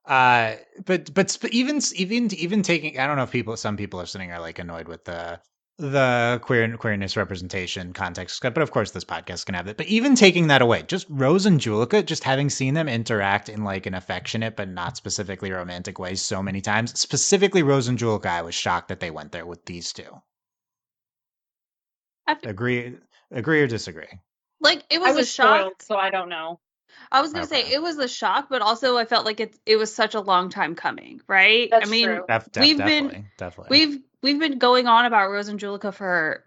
But even taking, I don't know if some people are sitting are like annoyed with the the queerness representation context, but of course this podcast can have it. But even taking that away, just Rose and Julika, just having seen them interact in like an affectionate but not specifically romantic way so many times, specifically Rose and Julika, I was shocked that they went there with these two. Agree or disagree? Like, it I was a was shock. spoiled, so I don't know. I was gonna say it was a shock, but also I felt like it was such a long time coming, right? That's I mean, true. Definitely. we've been going on about Rose and Julika for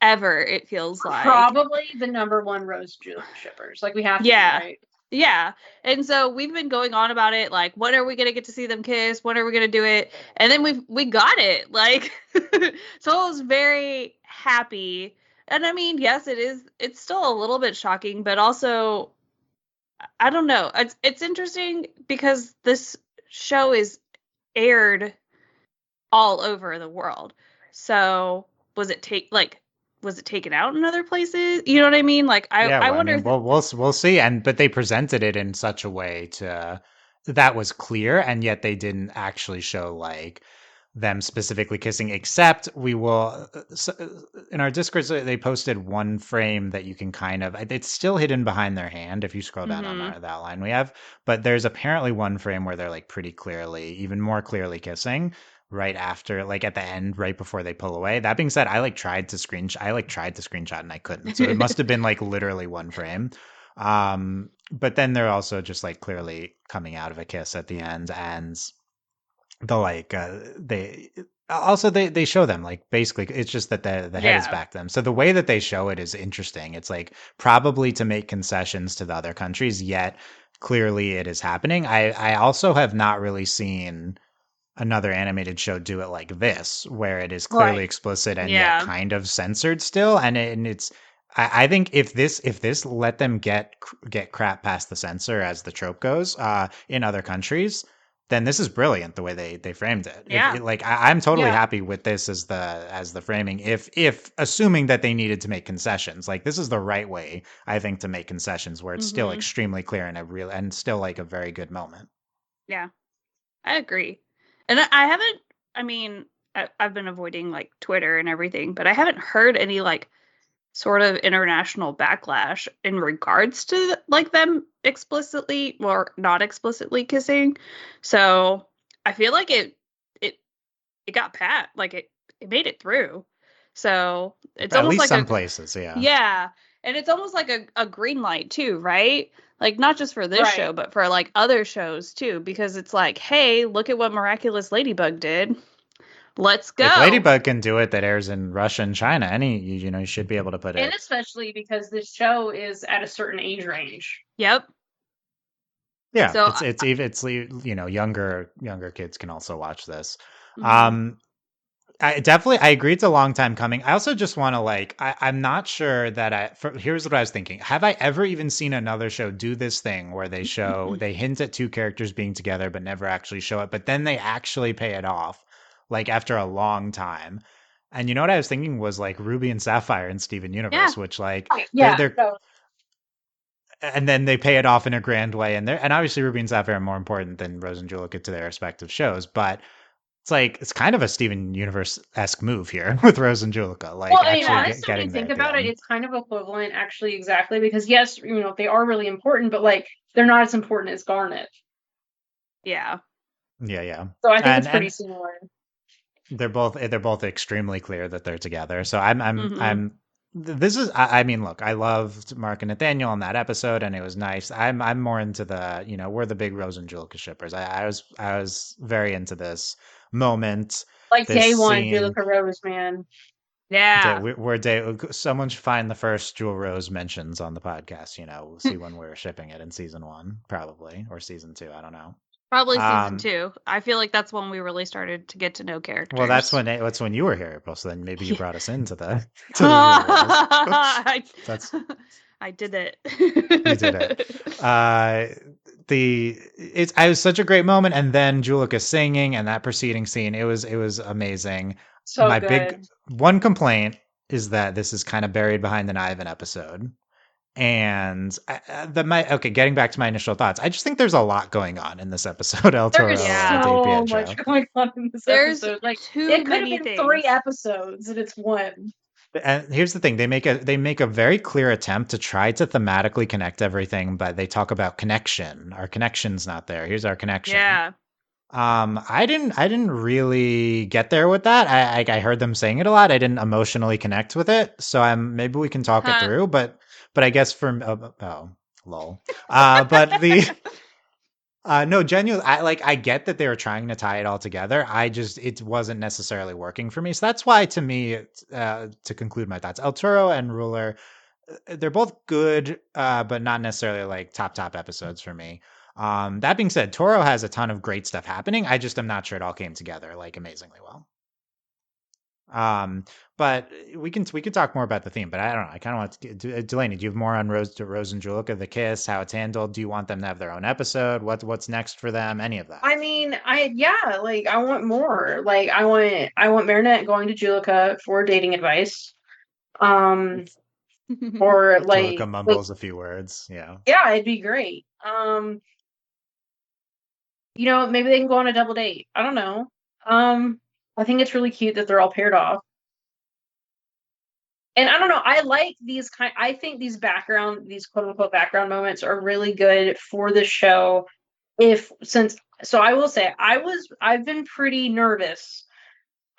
ever, it feels like. Probably the number one Rose Julika shippers. Like, we have to be, right? Yeah. And so we've been going on about it, like, when are we gonna get to see them kiss? When are we gonna do it? And then we got it. Like, so I was very happy. And I mean, yes, it's still a little bit shocking, but also I don't know. It's interesting because this show is aired all over the world. So was it taken out in other places? You know what I mean? Like, I wonder. We'll see. But they presented it in such a way that was clear, and yet they didn't actually show like them specifically kissing, except we will in our Discord they posted one frame that you can kind of, it's still hidden behind their hand if you scroll down on that line we have, but there's apparently one frame where they're like pretty clearly, even more clearly kissing right after, like at the end, right before they pull away. That being said, I tried to screenshot and I couldn't, so it must have been like literally one frame. But then they're also just like clearly coming out of a kiss at the end, and they show them like basically it's just that the head is back to them. So the way that they show it is interesting. It's like probably to make concessions to the other countries, yet clearly it is happening. I also have not really seen another animated show do it like this, where it is clearly explicit and yet kind of censored still. And it's I think if this let them get crap past the censor, as the trope goes, in other countries, then this is brilliant the way they framed it. Yeah. I'm totally happy with this as the framing. If assuming that they needed to make concessions, like this is the right way, I think, to make concessions where it's still extremely clear and still like a very good moment. Yeah, I agree. And I've been avoiding like Twitter and everything, but I haven't heard any like sort of international backlash in regards to like them explicitly or not explicitly kissing. So I feel like it got like it made it through. So it's at almost least like some places, yeah, and it's almost like a green light too, right? Like not just for this show, but for like other shows too, because it's like, hey, look at what Miraculous Ladybug did. Let's go. If Ladybug can do it, that airs in Russia and China, you should be able to put it. And especially because this show is at a certain age range. Yep. Yeah, so it's younger kids can also watch this. I agree it's a long time coming. I also just want to I'm not sure that here's what I was thinking. Have I ever even seen another show do this thing where they hint at two characters being together but never actually show it, but then they actually pay it off like after a long time? And you know what I was thinking was like Ruby and Sapphire in Steven Universe, which they're and then they pay it off in a grand way, and obviously Ruby and Sapphire are more important than Rose and Julika to their respective shows, but it's kind of a Steven Universe-esque move here with Rose and Julika. Honestly, when you think about it, it's kind of equivalent, actually, exactly, because yes, they are really important, but like they're not as important as Garnet. Yeah. Yeah. So I think it's pretty similar. They're both extremely clear that they're together. So look, I loved Mark and Nathaniel on that episode, and it was nice. I'm more into the, we're the big Rose and Julika shippers. I was very into this moment. Like day one, Julika Rose, man. Yeah. Someone should find the first Jewel Rose mentions on the podcast. We'll see when we're shipping it in season 1, probably, or season 2. I don't know. Probably season 2. I feel like that's when we really started to get to know characters. Well, that's when you were here, April. So then maybe you brought us into the. I did it. You did it. I was such a great moment, and then Julika singing and that preceding scene. It was amazing. So my good. big one complaint is that this is kind of buried behind an Ivan episode. And getting back to my initial thoughts, I just think there's a lot going on in this episode. El Toro There's Yeah. De so Pietro. much going on in this There's episode. Like too it could have many been 3 things. episodes, and it's one. And here's the thing: they make a very clear attempt to try to thematically connect everything, but they talk about connection. Our connection's not there. Here's our connection. Yeah. I didn't really get there with that. I heard them saying it a lot. I didn't emotionally connect with it. So maybe we can talk it Huh. through. But I guess lol. But the no, genuinely, I get that they were trying to tie it all together. It wasn't necessarily working for me. So that's why, to me, to conclude my thoughts, El Toro and Ruler, they're both good, but not necessarily like top episodes for me. That being said, Toro has a ton of great stuff happening. I just am not sure it all came together like amazingly well. But we can talk more about the theme. But I don't know. I kind of want to. Delaney, do you have more on Rose and Julica, the kiss, how it's handled? Do you want them to have their own episode? What's next for them? Any of that? I mean, I want more. Like I want Marinette going to Julica for dating advice. Or like Julica mumbles a few words. Yeah. yeah, it'd be great. Maybe they can go on a double date. I don't know. I think it's really cute that they're all paired off. And I don't know, I like I think these quote unquote background moments are really good for the show. So I will say I've been pretty nervous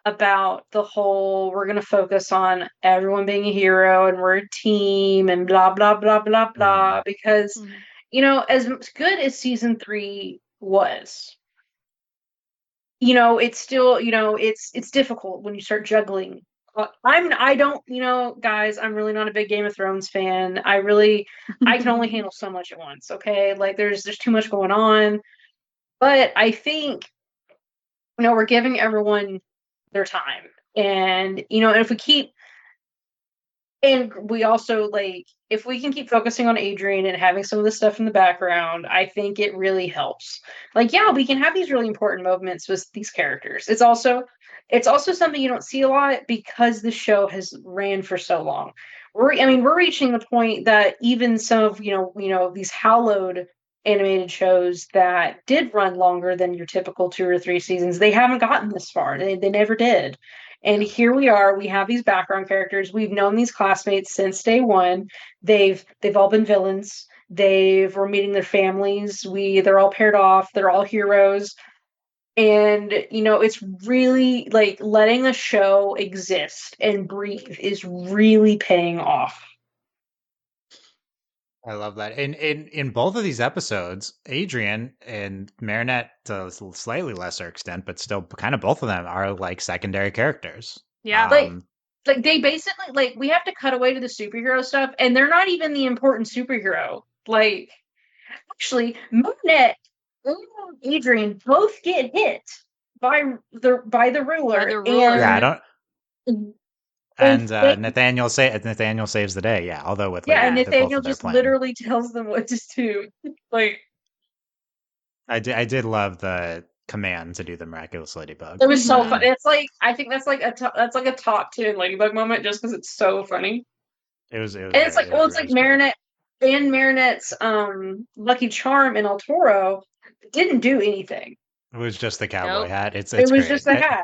about the whole we're going to focus on everyone being a hero and we're a team and blah blah blah blah blah because as good as season 3 was, it's still, it's difficult when you start juggling. Guys, I'm really not a big Game of Thrones fan. I can only handle so much at once. Okay. Like there's too much going on, but I think, we're giving everyone their time and, and we also if we can keep focusing on Adrian and having some of the stuff in the background, I think it really helps. Yeah, we can have these really important moments with these characters. It's also something you don't see a lot because the show has ran for so long. We're reaching the point that even some of, these hallowed animated shows that did run longer than your typical 2 or 3 seasons, they haven't gotten this far. They never did. And here we are. We have these background characters. We've known these classmates since day one. They've all been villains. We're meeting their families. They're all paired off. They're all heroes. And it's really letting a show exist and breathe is really paying off. I love that. In both of these episodes, Adrian and Marinette, to a slightly lesser extent, but still kind of both of them are like secondary characters. Yeah. They basically we have to cut away to the superhero stuff, and they're not even the important superhero. Actually, Marinette and Adrian both get hit by the ruler. Yeah, I don't. And Nathaniel saves the day. Yeah, although with and Nathaniel just literally tells them what to do. I did love the command to do the Miraculous Ladybug. It was so fun. It's I think that's a top 10 Ladybug moment just because it's so funny. It was and it's like Marinette and Marinette's Lucky Charm in El Toro didn't do anything. It was just the cowboy hat. It was great. Just the hat.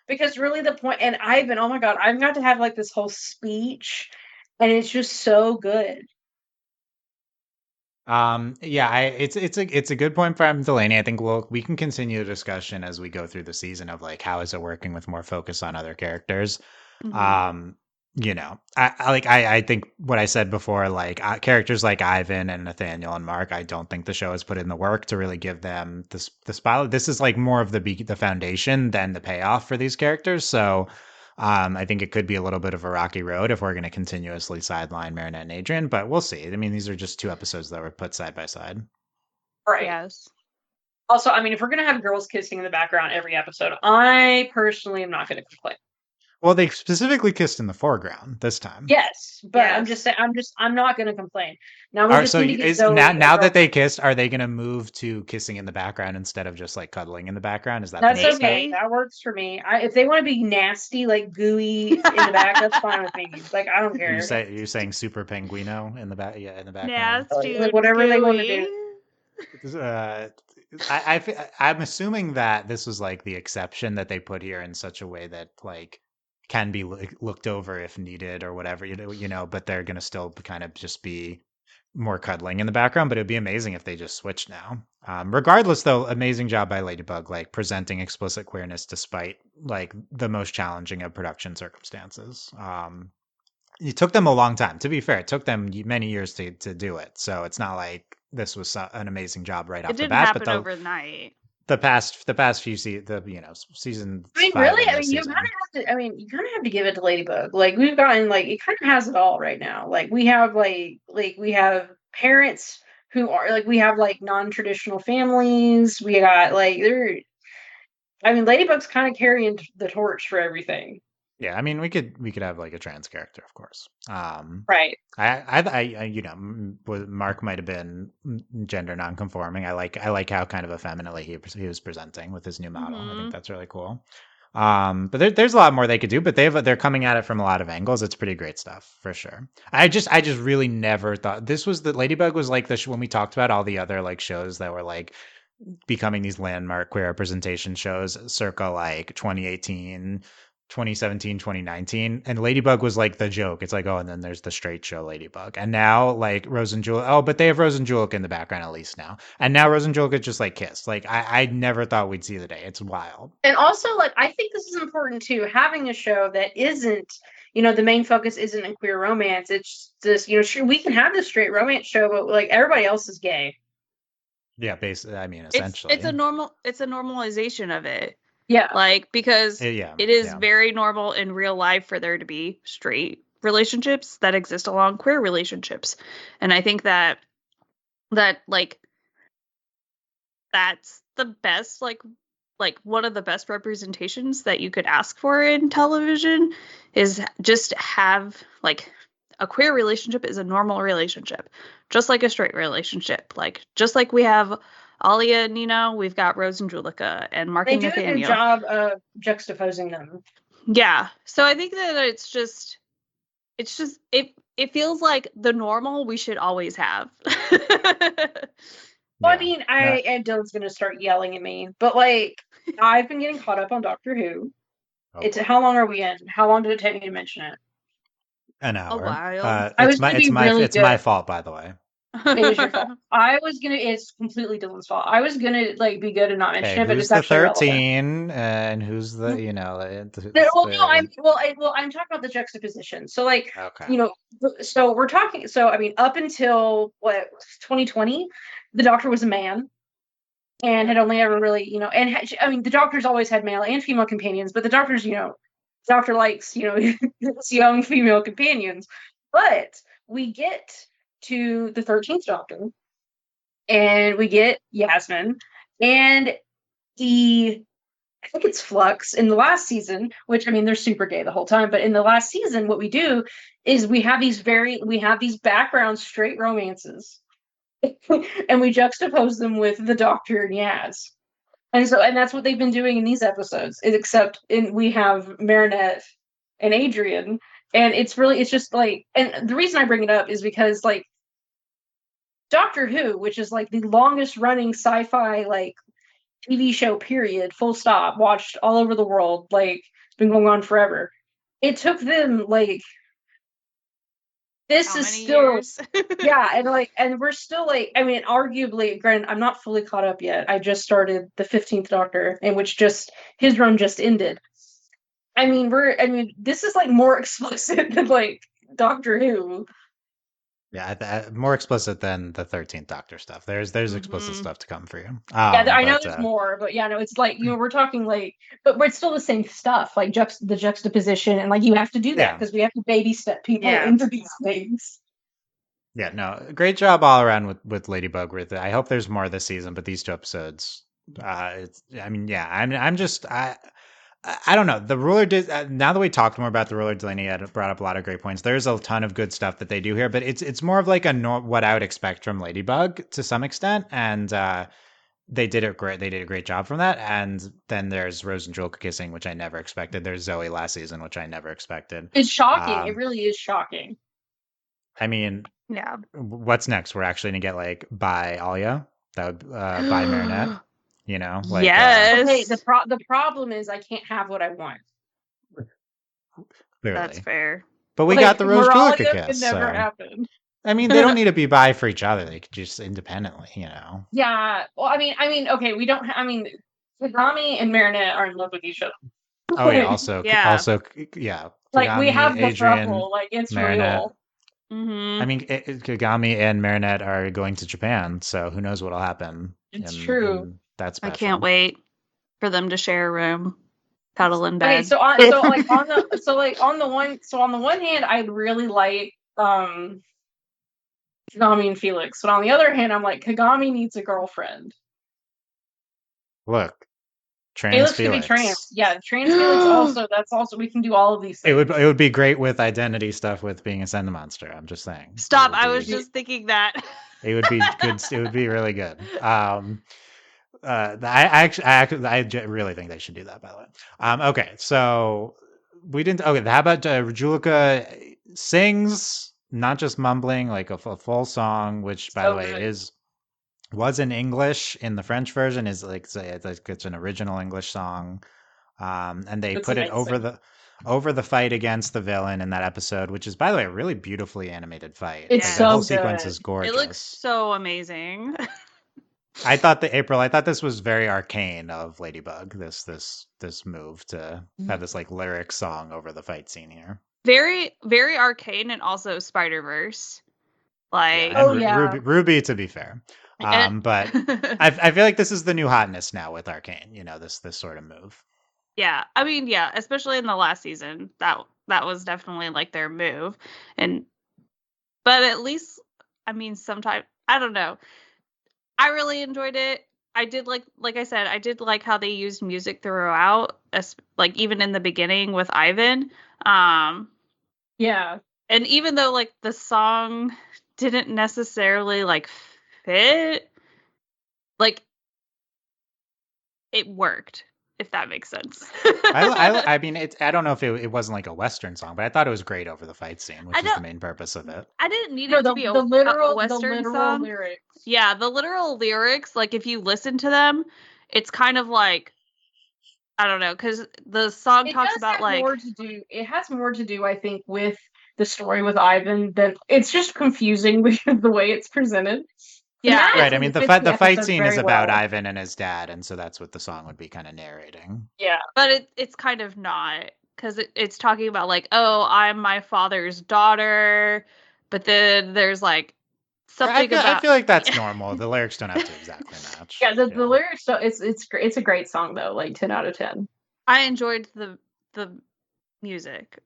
Because really the point, and I've got to have this whole speech, and it's just so good. Yeah, it's a good point from Delaney. I think we can continue the discussion as we go through the season of how is it working with more focus on other characters. I think what I said before, characters like Ivan and Nathaniel and Mark, I don't think the show has put in the work to really give them the spotlight. This is more of the foundation than the payoff for these characters. So I think it could be a little bit of a rocky road if we're going to continuously sideline Marinette and Adrian, but we'll see. These are just 2 episodes that were put side by side. Right. Yes. Also, if we're going to have girls kissing in the background every episode, I personally am not going to complain. Well, they specifically kissed in the foreground this time. Yes, but I'm Yes. just saying, I'm not going to complain. Now we Are just so need to get is Zoe now a that they girlfriend. kissed, are they going to move to kissing in the background instead of just like cuddling in the background? Is that the That's next okay. step? Maybe. That works for me. If they want to be nasty, like gooey in the back, that's fine with me. Like I don't care. You're saying super penguino in the back? Yeah, in the background. Nasty Like and whatever they want to gooey. do. Uh, I'm assuming that this was like the exception that they put here in such a way that like can be looked over if needed or whatever, but they're gonna still kind of just be more cuddling in the background. But it'd be amazing if they just switched now. Regardless, though, amazing job by Ladybug, like presenting explicit queerness despite like the most challenging of production circumstances. It took them a long time. To be fair, it took them many years to do it. So it's not like this was an amazing job right It off the didn't bat. But happen overnight. the past few season I mean, 5 really, and this you season. kind of have to. I mean, you kind of have to give it to Ladybug. Like we've gotten, like it kind of has it all right now. Like we have, we have parents who are like we have like non-traditional families. We got like they're. I mean, Ladybug's kind of carrying the torch for everything. Yeah, I mean, we could have like a trans character, of course. Right. Mark might have been gender nonconforming. I like how kind of effeminately he was presenting with his new model. I think that's really cool. But there's a lot more they could do, but they're coming at it from a lot of angles. It's pretty great stuff for sure. I just really never thought this was the Ladybug was like the when we talked about all the other like shows that were like becoming these landmark queer representation shows circa like 2018, 2017, 2019. And Ladybug was like the joke. It's like, oh, and then there's the straight show Ladybug. And now like Rose and Juliet, oh, but they have Rose and Juliet in the background at least now. And now Rose and Juliet just like kissed. Like I never thought we'd see the day. It's wild. And also, like, I think this is important too, having a show that isn't, the main focus isn't in queer romance. It's this, sure, we can have this straight romance show, but like everybody else is gay. Yeah, basically. I mean, essentially, it's a normalization of it. Yeah. Like, because yeah, it is yeah. very normal in real life for there to be straight relationships that exist along queer relationships. And I think that like that's the best like one of the best representations that you could ask for in television is just have like a queer relationship is a normal relationship, just like a straight relationship. Like just like we have Alia and Nina, we've got Rose and Julica and Mark They and do a good Nathaniel. job of juxtaposing them. Yeah. So I think that it feels like the normal we should always have. Well, I Yeah. mean, and Dylan's gonna start yelling at me, but like I've been getting caught up on Doctor Who. Oh, How long are we in? How long did it take me to mention it? an hour. while. I was gonna be really it's my good. fault, by the way. It is your fault. It's completely Dylan's fault. I was gonna like be good and not mention Okay, it, but who's it's the actually relevant. 13 and who's the I'm talking about the juxtaposition. So like, okay. so we're talking. So I mean, up until 2020, the Doctor was a man and had only ever really, I mean, the Doctor's always had male and female companions, but the Doctor's, Doctor likes, his young female companions. But we get to the 13th Doctor, and we get Yasmin, and I think it's Flux in the last season, which I mean, they're super gay the whole time, but in the last season, what we do is we have these background straight romances, and we juxtapose them with the Doctor and Yaz. And that's what they've been doing in these episodes, except we have Marinette and Adrian, and it's just like, and the reason I bring it up is because like Doctor Who, which is like the longest running sci-fi like TV show period, full stop, watched all over the world, like it's been going on forever. It took them like this How is many still years? yeah, and we're still like, I mean, arguably, granted, I'm not fully caught up yet. I just started the 15th Doctor, in which his run just ended. I mean, this is like more explicit than like Doctor Who. Yeah, more explicit than the 13th Doctor stuff. There's explicit stuff to come for you. Yeah, I know there's more, but yeah, no, it's like, we're talking like, but it's still the same stuff, like the juxtaposition, and like you have to do that because we have to baby step people into these things. Yeah, no, great job all around with Ladybug. I hope there's more this season, but these two episodes, I mean, yeah, I'm just I don't know. The ruler did. Now that we talked more about the ruler, Delaney had brought up a lot of great points. There's a ton of good stuff that they do here, but it's more of like what I would expect from Ladybug to some extent, and they did it great. They did a great job from that. And then there's Rose and Jewel kissing, which I never expected. There's Zoe last season, which I never expected. It's shocking. It really is shocking. I mean, Yeah. what's next? We're actually gonna get like by Alia, that would by Marinette. You know, like Yes. Okay, the problem is I can't have what I want. clearly. That's fair. But we Like, got the Rose Julica Moralia kiss. could never So. happen. I mean, they don't need to be bi for each other. They could just independently, you know. Yeah. Well, I mean, okay, we don't. I mean, Kagami and Marinette are in love with each other. Oh yeah. Also, Yeah. yeah. Like we Kagami, have the Adrian, throuple. Like it's Marinette. real. Mm-hmm. I mean, Kagami and Marinette are going to Japan, so who knows what'll happen. It's true. That's I can't wait for them to share a room, cuddle in bed. Okay, so on the one hand, I really like Kagami and Felix, but on the other hand, I'm like Kagami needs a girlfriend. Look, trans Felix Felix. could be trans. Yeah, trans Felix also. That's also we can do all of these things. It would be great with identity stuff with being a Send monster. I'm just saying. Stop! I was just thinking that. It would be good. It would be really good. I really think they should do that. By the way. Okay, so we didn't. Okay, how about Julica sings, not just mumbling, like a full song, which by the way was in English in the French version. Is like it's an original English song, and they put it over the fight against the villain in that episode, which is, by the way, a really beautifully animated fight. It's the whole good. sequence is gorgeous. It looks so amazing. I thought I thought this was very arcane of Ladybug. This move to have this like lyric song over the fight scene here. Very, very arcane, and also Spider-Verse. Like, Ruby, to be fair. But I feel like this is the new hotness now with Arcane. You know, this sort of move. Yeah, I mean, yeah, especially in the last season, that was definitely like their move, but at least, I mean, sometimes I don't know. I really enjoyed it. I did like I said, I did like how they used music throughout, like even in the beginning with Ivan. Yeah, and even though like the song didn't necessarily like fit, like it worked. If that makes sense. I mean, I don't know if it wasn't like a Western song, but I thought it was great over the fight scene, which is the main purpose of it. I didn't need it to be a Western song. Lyrics. Yeah, the literal lyrics, like if you listen to them, it's kind of like, I don't know, because the song talks about like it has more to do, I think, with the story with Ivan than it's just confusing because of the way it's presented. Yeah, right. I mean, the fight scene is about Ivan and his dad, and so that's what the song would be kind of narrating. Yeah, but it's kind of not, because it's talking about like, oh, I'm my father's daughter, but then there's like something I feel like that's normal. The lyrics don't have to exactly match. Yeah, the lyrics. So it's a great song though. Like 10 out of 10. I enjoyed the music.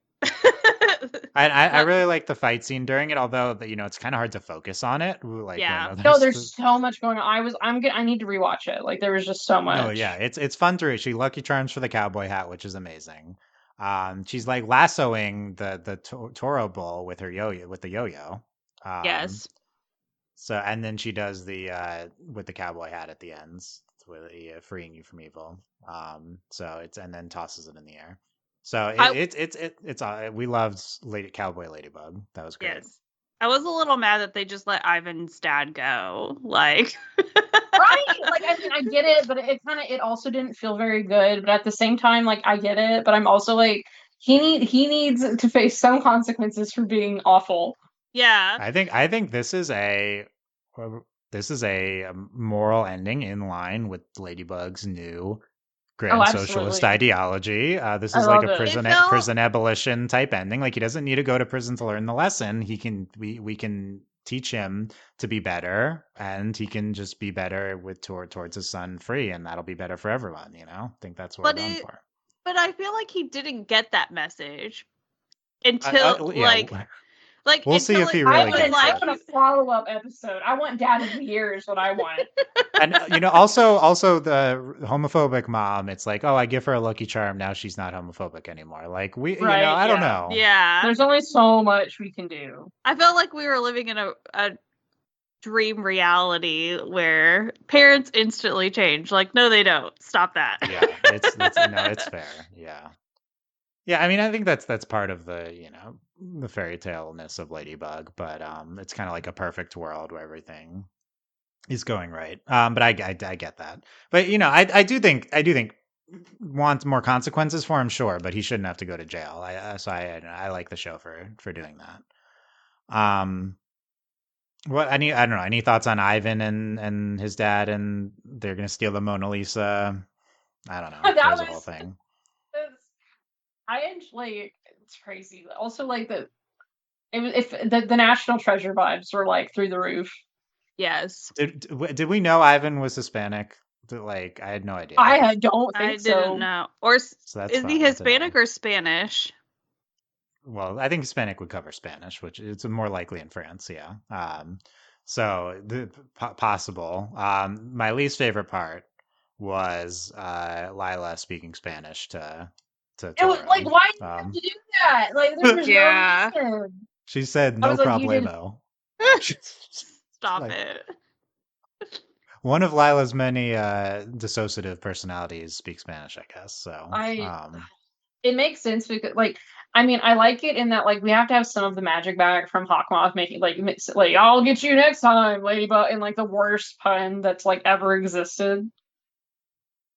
I really like the fight scene during it, although it's kind of hard to focus on it. Like, there's so much going on. I need to rewatch it. Like there was just so much. Oh yeah, it's fun to read. She Lucky Charms for the cowboy hat, which is amazing. She's like lassoing the Toro bull with her yo-yo. Yes. So and then she does the with the cowboy hat at the ends, with freeing you from evil. So it's and then tosses it in the air. So it's we loved Cowboy Ladybug. That was great. Yes. I was a little mad that they just let Ivan's dad go. Like right? Like I mean I get it, but it also didn't feel very good. But at the same time, like I get it, but I'm also like he needs to face some consequences for being awful. Yeah. I think this is a moral ending in line with Ladybug's new grand socialist ideology. This is like a prison abolition type ending. Like he doesn't need to go to prison to learn the lesson. We can teach him to be better, and he can just be better towards his son free, and that'll be better for everyone. I think that's what we're going for. But I feel like he didn't get that message until Like We'll it's see so, if he like, really I was gets like it. want a follow-up episode. I want Dad of the Year is what I want. And also the homophobic mom. It's like, oh, I give her a Lucky Charm. Now she's not homophobic anymore. Like Right, I don't yeah. know. yeah. There's only so much we can do. I felt like we were living in a dream reality where parents instantly change. Like, no, they don't. Stop that. Yeah, it's fair. Yeah. Yeah, I mean, I think that's part of the, the fairy tale-ness of Ladybug, but it's kind of like a perfect world where everything is going right. But I get that. But I do think want more consequences for him, sure, but he shouldn't have to go to jail. I like the show for doing that. I don't know. Any thoughts on Ivan and his dad, and they're gonna steal the Mona Lisa? I don't know. That There's a whole was- thing. It's crazy. Also, like if the National Treasure vibes were like through the roof. Yes. Did we know Ivan was Hispanic? Like, I had no idea. I don't I think so. didn't know. Or So that's is he fine to Hispanic know. or Spanish? Well, I think Hispanic would cover Spanish, which it's more likely in France. Yeah. So possible. My least favorite part was Lila speaking Spanish to It was Toro. like, why did you have to do that? Like, there was Yeah. no reason. She said, I "No was like, you did- problemo." Stop Like, it. one of Lila's many dissociative personalities speaks Spanish, I guess. So It makes sense because, like, I mean, I like it in that, like, we have to have some of the magic back from Hawkmoth making, like, I'll get you next time, Ladybug, in, like, the worst pun that's, like, ever existed.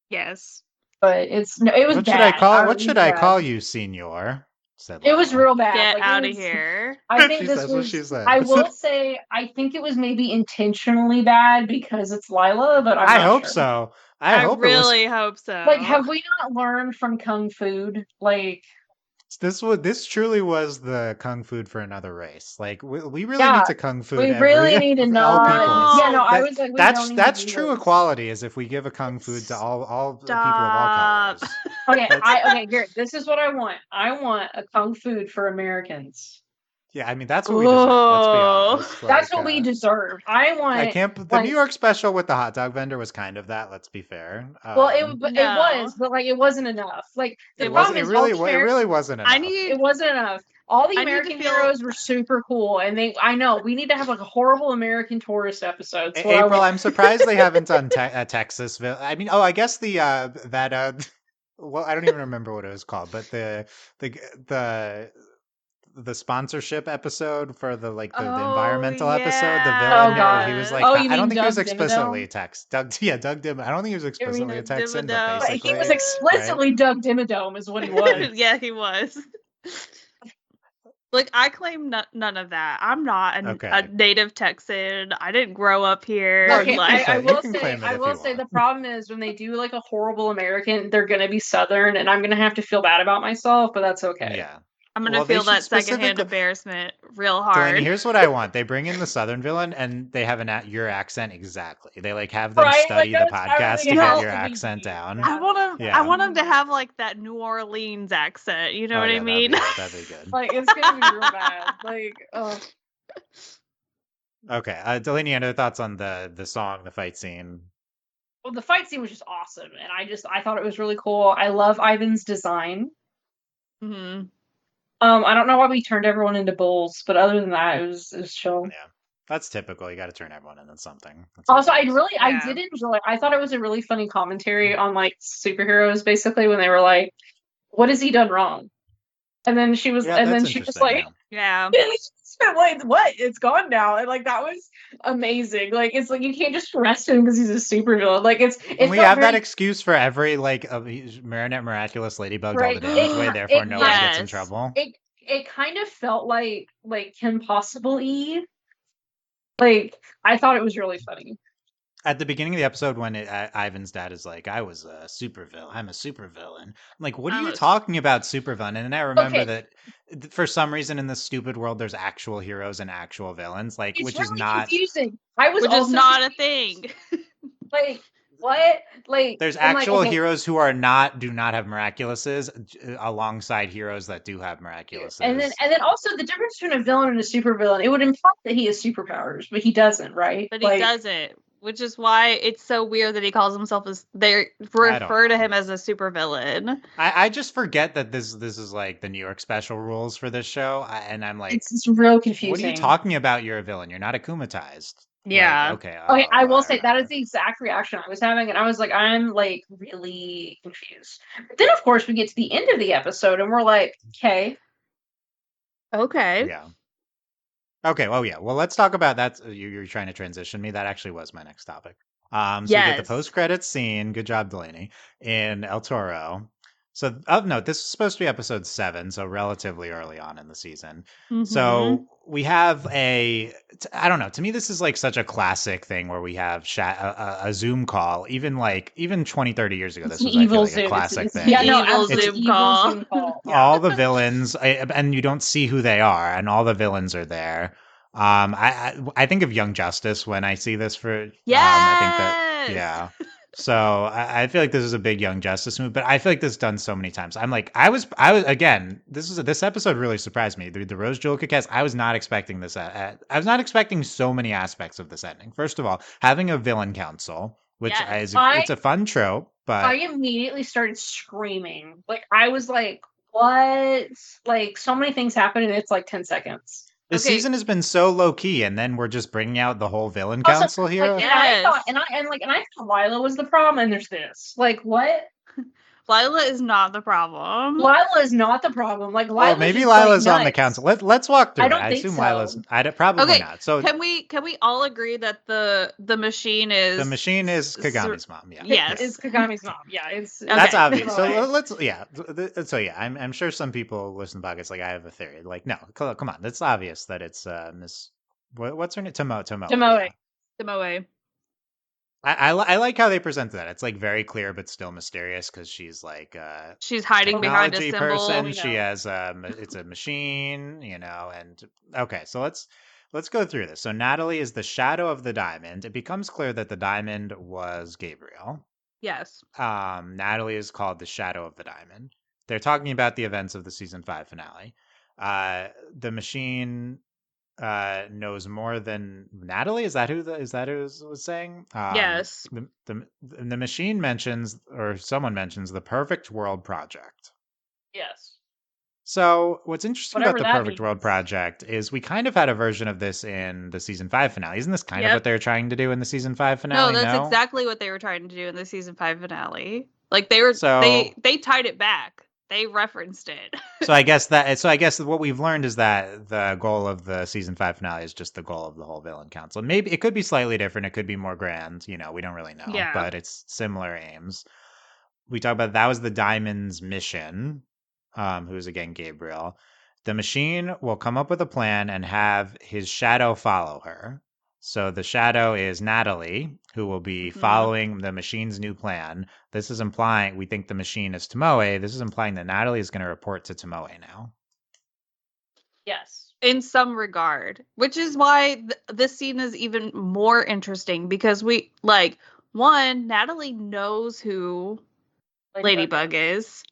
Yes. But it was what bad. should I call? What It should was I bad. call you, Senor? Said It was Lila. real bad. Get Like, it out of was- here. I think That's what she said. I will say, I think it was maybe intentionally bad because it's Lila, but I'm I not hope sure. so. I hope really hope so. Like, have we not learned from Kung Fu? Like, this truly was the kung fu for another race. Like we really Yeah, need to kung fu. we every, really need to all not. peoples. Yeah, no, I That- was like, we don't need to that's do true this. equality. Is if we give a kung fu to all the people of all Stop. colors. Okay, That's- okay, Garrett, this is what I want. I want a Kung Fu for Americans. Yeah, I mean that's what we deserve. Let's be Whoa. honest. That's what we deserve. I want. I can't. The like- New York special with the hot dog vendor was kind of that. Let's be fair. Well, it was, No. but like it wasn't enough. Like the It problem wasn't. It is really. all the It really wasn't enough. it wasn't enough. All the I need to American feel- heroes were super cool, and I know we need to have like a horrible American tourist episode. That's what I April, want. I'm surprised they haven't done Texasville. I mean, I guess the that well, I don't even remember what it was called, but the sponsorship episode for the environmental episode, the villain Oh, here, he God. was like, Oh, I you don't mean think he was Doug explicitly Dimmadome? Doug Dim. I don't think he was explicitly a Texan, but Dimmadome. But basically, he was explicitly Doug Dimmadome, is what he was. Yeah, he was. Like, I claim none of that. I'm not a native Texan. I didn't grow up here. No, Okay, you like, can I you will can say, claim it I if will you say want. the problem is when they do like a horrible American, they're gonna be Southern, and I'm gonna have to feel bad about myself, but that's okay. Yeah. I'm gonna Well, they feel should that secondhand specifically- embarrassment real hard. Delaney, here's what I want. They bring in the Southern villain and they have your accent exactly. They have them Right, study like, the that's podcast everything to get has your to be accent deep. down. Yeah. I want him. Yeah. I want him to have like that New Orleans accent. You know what I mean? That'd be good. Like it's gonna be real bad. Like, oh. Okay, Delaney, any other thoughts on the song, the fight scene? Well, the fight scene was just awesome, and I thought it was really cool. I love Ivan's design. hmm I don't know why we turned everyone into bulls, but other than that, it was chill. Yeah, that's typical. You got to turn everyone into something. That's Also, how it is. I did enjoy. I thought it was a really funny commentary on like superheroes, basically when they were like, "What has he done wrong?" And then she was, Yeah, and then that's she was interesting, like, Yeah. "Wait, what? It's gone now." And like that was amazing. Like it's like you can't just arrest him because he's a supervillain. Like it's And we felt have that very- excuse for every Marinette Miraculous Ladybug all Right. the damage way, therefore no one gets in Yes. trouble. It kind of felt like Kim Possible-y. Like I thought it was really funny. At the beginning of the episode, when Ivan's dad is like, "I was a supervillain. I'm a supervillain." I'm like, "What are you talking about, supervillain?" And then I remember that for some reason in this stupid world, there's actual heroes and actual villains, like It's which really is not confusing. I was Which also is not a thing. like what? Like, There's and like, actual okay, heroes who do not have miraculouses alongside heroes that do have miraculouses. and then also the difference between a villain and a supervillain. It would imply that he has superpowers, but he doesn't, right? But he Like, doesn't, which is why it's so weird that he calls himself as they I don't refer to know. him as a supervillain. I just forget that this is like the New York special rules for this show, and I'm like, it's real what are you confusing. talking about? You're a villain. You're not akumatized. Yeah. Like, okay, Okay, I will say that whatever. is the exact reaction I was having, and I was like, I'm like really confused. But then, of course, we get to the end of the episode, and we're like, okay, Okay. Yeah. Okay, well, yeah. Well, let's talk about that. You're trying to transition me. That actually was my next topic. So we get the Yes. post-credits scene. Good job, Delaney, in El Toro. So, of note, this is supposed to be episode 7, so relatively early on in the season. Mhm. So we have I don't know. To me, this is like such a classic thing where we have a Zoom call. Even 20, 30 years ago, it's this an was, I feel evil like, a Zoom. classic thing. Yeah, no, Evil absolutely Zoom evil call. Zoom call. Yeah. All the villains, and you don't see who they are, and all the villains are there. I think of Young Justice when I see this for. I think that Yes. So I feel like this is a big Young Justice move, but I feel like this is done so many times. I'm like, I was again. This episode really surprised me. The Rose Jewel Kick-Ass. I was not expecting this. I was not expecting so many aspects of this ending. First of all, having a villain council, which Yes. it's a fun trope, I but immediately started screaming. Like, I was like, what? Like, so many things happen, and it's like 10 seconds. the Okay. season has been so low key, and then we're just bringing out the whole villain Also, council here. like, Yes. and I thought Lila was the problem, and there's this. Like, what? Lila is not the problem. Lila is not the problem. Like, Well, Lila's maybe just, Lila's like, on the nuts. council. Let's walk through I it. don't I think assume so. Lila's. Probably Okay, not. So can we all agree that the machine is the machine is Kagami's mom. Yeah. Yes. It's Kagami's mom. Yeah, it's That's Okay. obvious. So Right. let's So yeah, I'm sure some people listen to podcasts like I have a theory. Like no, come on, it's obvious that it's Miss what's her name? Tomoe. Tomoe. Yeah. Tomoe. I like how they presented that. It's like very clear but still mysterious because she's like She's hiding behind a technology symbol. person. We She know. has it's a machine, and okay, so let's go through this. So Natalie is the shadow of the diamond. It becomes clear that the diamond was Gabriel. Yes. Natalie is called the shadow of the diamond. They're talking about the events of the season 5 finale. The machine knows more than Natalie. Is that who was saying? Yes. The machine mentions, or someone mentions, the Perfect World Project. Yes. So what's interesting Whatever about the that Perfect World means. Project is we kind of had a version of this in the season 5 finale. Isn't this kind of Yep. what they're trying to do in the season 5 No, finale? that's exactly what they were trying to do in the season 5 finale. Like they tied it back. They referenced it. So I guess what we've learned is that the goal of the season 5 finale is just the goal of the whole villain council. Maybe it could be slightly different. It could be more grand. We don't really know. Yeah. But it's similar aims. We talk about that was the Diamond's mission. Who's again Gabriel. The machine will come up with a plan and have his shadow follow her. So the shadow is Natalie, who will be following the machine's new plan. This is implying we think the machine is Tomoe. This is implying that Natalie is going to report to Tomoe now. Yes. In some regard, which is why this scene is even more interesting because Natalie knows who Ladybug is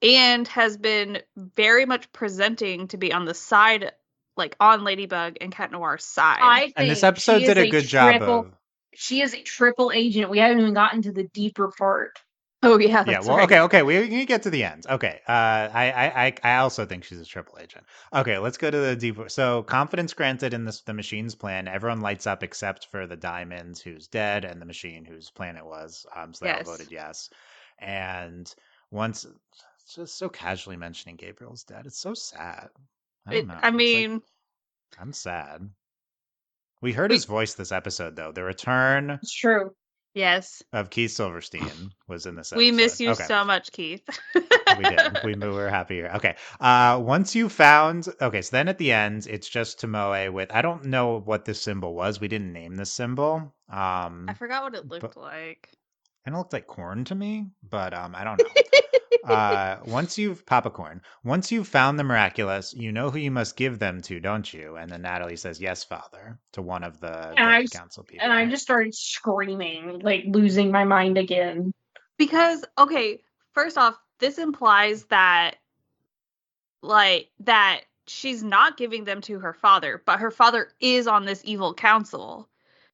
and has been very much presenting to be on the side, like on Ladybug and Cat Noir's side. I think and this episode did a good job of. She is a triple agent. We haven't even gotten to the deeper part. Oh yeah, Yeah. that's Well, right. okay. We can get to the end. Okay. I also think she's a triple agent. Okay, let's go to the deeper. So confidence granted in the machine's plan. Everyone lights up except for the Diamond, who's dead, and the machine, whose plan it was. So they all voted yes. And once, just so casually mentioning Gabriel's dead, it's so sad. I don't know. I mean, I'm sad. We heard his voice this episode, though. The return It's true. Yes. of Keith Silverstein was in this episode. We miss you so much, Keith. We did. We were happy here. Okay. Once you found. Okay, so then at the end, it's just Tomoe with. I don't know what this symbol was. We didn't name this symbol. I forgot what it looked like. And it looked like corn to me, but I don't know. Once you've found the miraculous, you know who you must give them to, don't you? And then Natalie says, "Yes, Father," to one of the council people. And I just started screaming, like losing my mind again. Because, okay, first off, this implies that she's not giving them to her father, but her father is on this evil council.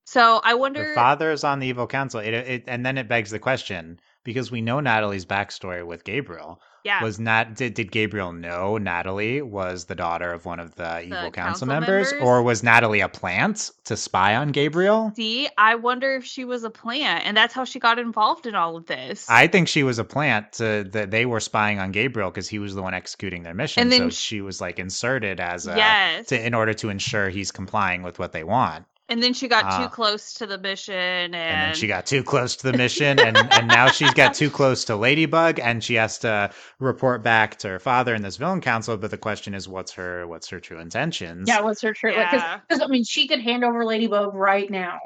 So I wonder. Her father is on the evil council. And then it begs the question, because we know Natalie's backstory with Gabriel. Yeah. Did Gabriel know Natalie was the daughter of one of the evil council members? Or was Natalie a plant to spy on Gabriel? See, I wonder if she was a plant, and that's how she got involved in all of this. I think she was a plant that they were spying on Gabriel because he was the one executing their mission. And then so she was like inserted as in order to ensure he's complying with what they want. And then she got too close to the mission, and then she got too close to the mission, and now she's got too close to Ladybug, and she has to report back to her father in this villain council. But the question is, what's her true intentions? Yeah, what's her true? Yeah. Because I mean, she could hand over Ladybug right now.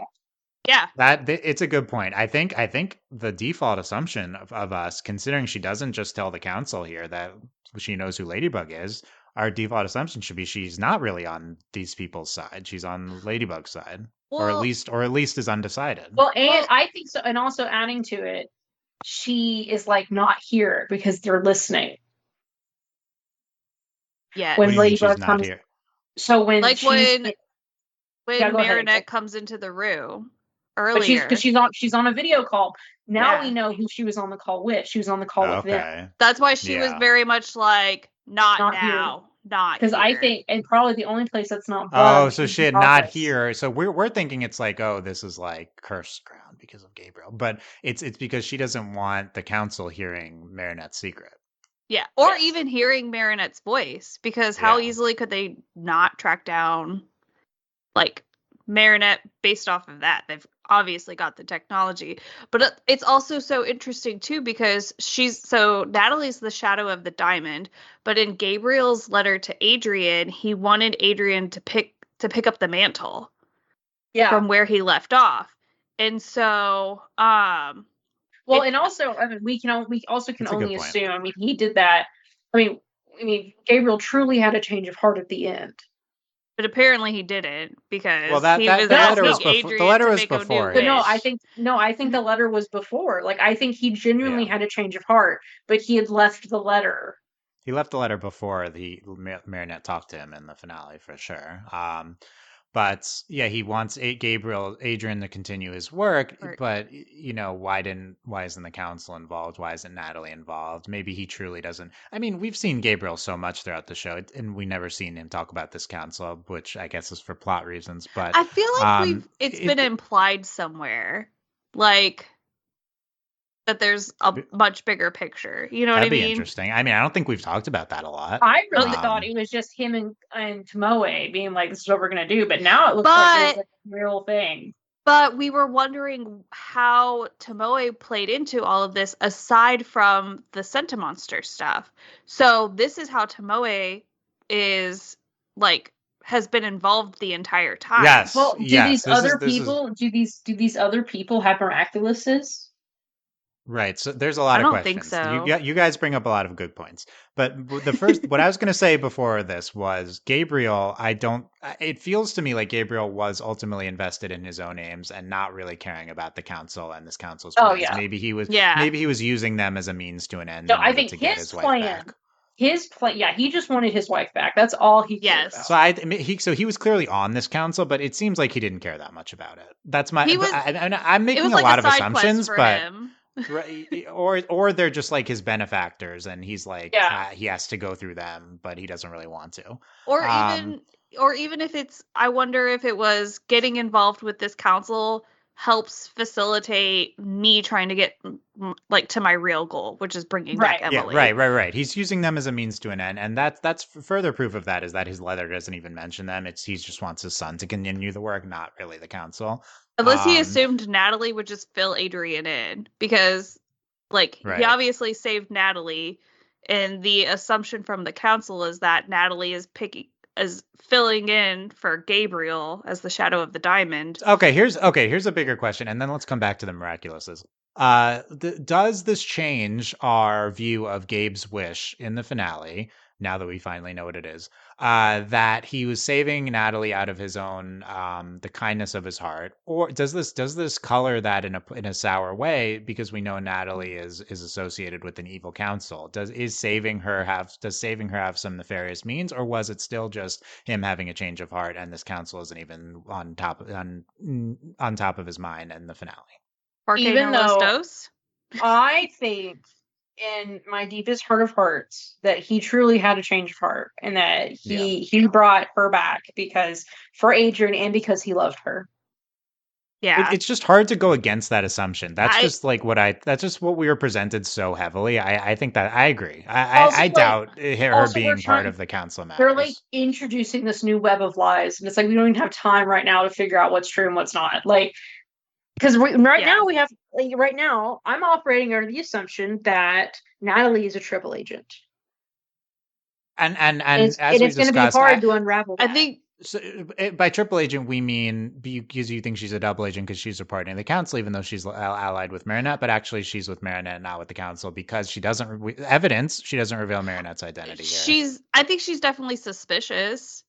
Yeah, it's a good point. I think the default assumption of us, considering she doesn't just tell the council here that she knows who Ladybug is, our default assumption should be she's not really on these people's side. She's on Ladybug's side, or at least is undecided. Well, and I think so. And also adding to it, she is like not here because they're listening. Yeah, when Ladybug comes here. So when Marinette comes into the room earlier, because she's on a video call. Now we know who she was on the call with. She was on the call with them. That's why she was very much like, not now. Here. Not because I think, and probably the only place that's not. So she had not here. So we're thinking it's like, oh, this is like cursed ground because of Gabriel, but it's because she doesn't want the council hearing Marinette's secret. Yeah, or even hearing Marinette's voice, because how easily could they not track down like Marinette based off of that? They've obviously got the technology, but it's also so interesting too because Natalie's the shadow of the diamond, but in Gabriel's letter to Adrian, he wanted Adrian to pick up the mantle, from where he left off, and so well, and also I mean we also can only assume. I mean he did that. I mean Gabriel truly had a change of heart at the end. But apparently he didn't because the letter was before. But I think the letter was before. Like I think he genuinely had a change of heart, but he had left the letter. He left the letter before Marinette talked to him in the finale for sure. But yeah, he wants Adrian to continue his work. But why isn't the council involved? Why isn't Natalie involved? Maybe he truly doesn't. I mean, we've seen Gabriel so much throughout the show, and we never seen him talk about this council, which I guess is for plot reasons. But I feel like it's been implied somewhere, like that there's a much bigger picture. You know what I mean? That'd be interesting. I mean, I don't think we've talked about that a lot. I really thought it was just him and Tomoe being like, this is what we're going to do. But now it looks like it's a real thing. But we were wondering how Tomoe played into all of this aside from the Sentimonster stuff. So this is how Tomoe is like has been involved the entire time. Yes. Well, do these other people have miraculouses? Right. So there's a lot of questions. I don't think so. You guys bring up a lot of good points. But the first, what I was going to say before this was Gabriel. It feels to me like Gabriel was ultimately invested in his own aims and not really caring about the council and this council's plans. Oh, yeah. Maybe he was using them as a means to an end. No, I think his plan. His plan, he just wanted his wife back. That's all he cared about. So he was clearly on this council, but it seems like he didn't care that much about it. That's my. I'm making a lot of assumptions, but. Right, or they're just like his benefactors, and he's like he has to go through them, but he doesn't really want to. Or even if it's, I wonder if it was getting involved with this council helps facilitate me trying to get like to my real goal, which is bringing back Emily. Yeah, right. He's using them as a means to an end, and that's further proof of that is that his letter doesn't even mention them. He just wants his son to continue the work, not really the council. Unless he assumed Natalie would just fill Adrian in, because he obviously saved Natalie, and the assumption from the council is that Natalie is as filling in for Gabriel as the Shadow of the Diamond. Okay, here's a bigger question, and then let's come back to the Miraculouses. Does this change our view of Gabe's wish in the finale, now that we finally know what it is, that he was saving Natalie out of his own, the kindness of his heart, or does this color that in a sour way because we know Natalie is associated with an evil council? Does saving her have some nefarious means, or was it still just him having a change of heart and this council isn't even on top of his mind in the finale? Even though I think in my deepest heart of hearts that he truly had a change of heart and that he brought her back because for Adrian and because he loved her. Yeah. It's just hard to go against that assumption. That's just what we were presented so heavily. I think that I agree. I doubt her being part of the council matters. They're like introducing this new web of lies, and it's like we don't even have time right now to figure out what's true and what's not. Like, because right now I'm operating under the assumption that Natalie is a triple agent, and as we it's going to be hard to unravel that. I think. So, by triple agent, we mean because you think she's a double agent because she's reporting the council, even though she's allied with Marinette, but actually she's with Marinette, not with the council, because she doesn't reveal Marinette's identity here. I think she's definitely suspicious,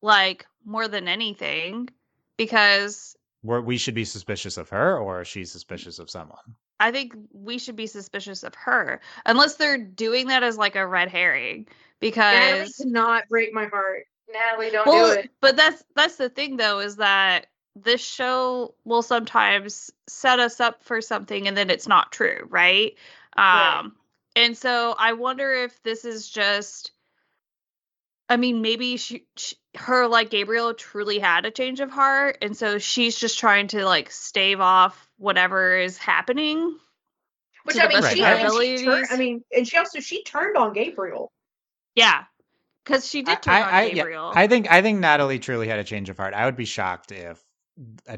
like more than anything, because we should be suspicious of her, or she's suspicious of someone. I think we should be suspicious of her, unless they're doing that as like a red herring. Because Natalie cannot break my heart. Natalie, don't do it. But that's the thing, though, is that this show will sometimes set us up for something and then it's not true, right? Right. And so I wonder if this is just, I mean, maybe her, like Gabriel, truly had a change of heart, and so she's just trying to like stave off whatever is happening. Which I mean, she turned on Gabriel. Yeah. Because she did turn on Gabriel. I think Natalie truly had a change of heart. I would be shocked if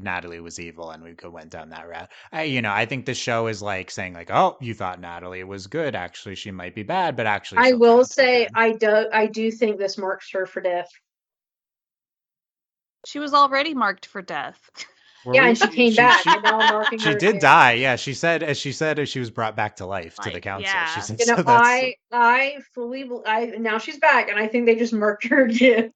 Natalie was evil and we went down that route. I think the show is like saying like, oh, you thought Natalie was good. Actually, she might be bad, but actually, I will say I do think this marks her for death. She was already marked for death. And she came back. And now I'm marking she her did again. Die. Yeah, she said she was brought back to life to the council. Yeah. She said, now she's back, and I think they just marked her again.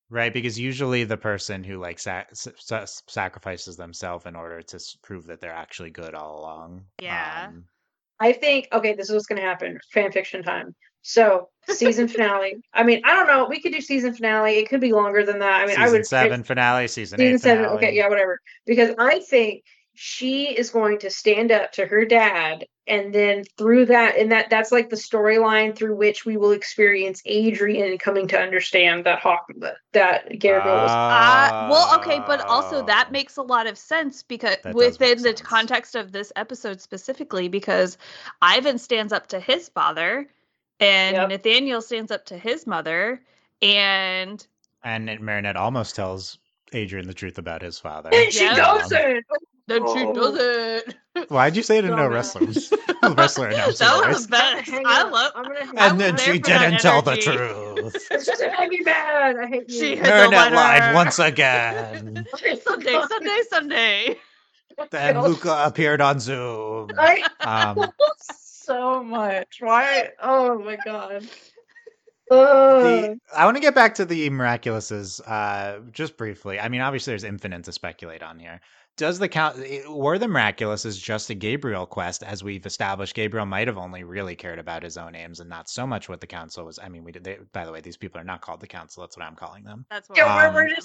Right, because usually the person who like sacrifices themselves in order to prove that they're actually good all along. Yeah. I think this is what's going to happen. Fan fiction time. So season finale. I mean, I don't know. We could do season finale. It could be longer than that. I mean, season 7 finale, season 8 7. finale. Okay, yeah, whatever. Because I think she is going to stand up to her dad, and then through that, and that's like the storyline through which we will experience Adrian coming to understand that Gabriel was. Okay, but also that makes a lot of sense because within the context of this episode specifically, because Ivan stands up to his father, and Nathaniel stands up to his mother, and Marinette almost tells Adrian the truth about his father. She doesn't. Then she doesn't. Why'd you say it in no wrestlers? Wrestler announcer. That was the best. I love. And then she didn't tell the truth. It's just make me mad. I hate you. Marinette lied once again. Sunday. Then Luca appeared on Zoom. So much. Why? Oh my god. I want to get back to the Miraculouses just briefly. I mean, obviously there's infinite to speculate on here. Were the Miraculouses just a Gabriel quest? As we've established, Gabriel might have only really cared about his own aims and not so much what the council was. I mean, by the way, these people are not called the council. That's what I'm calling them. That's what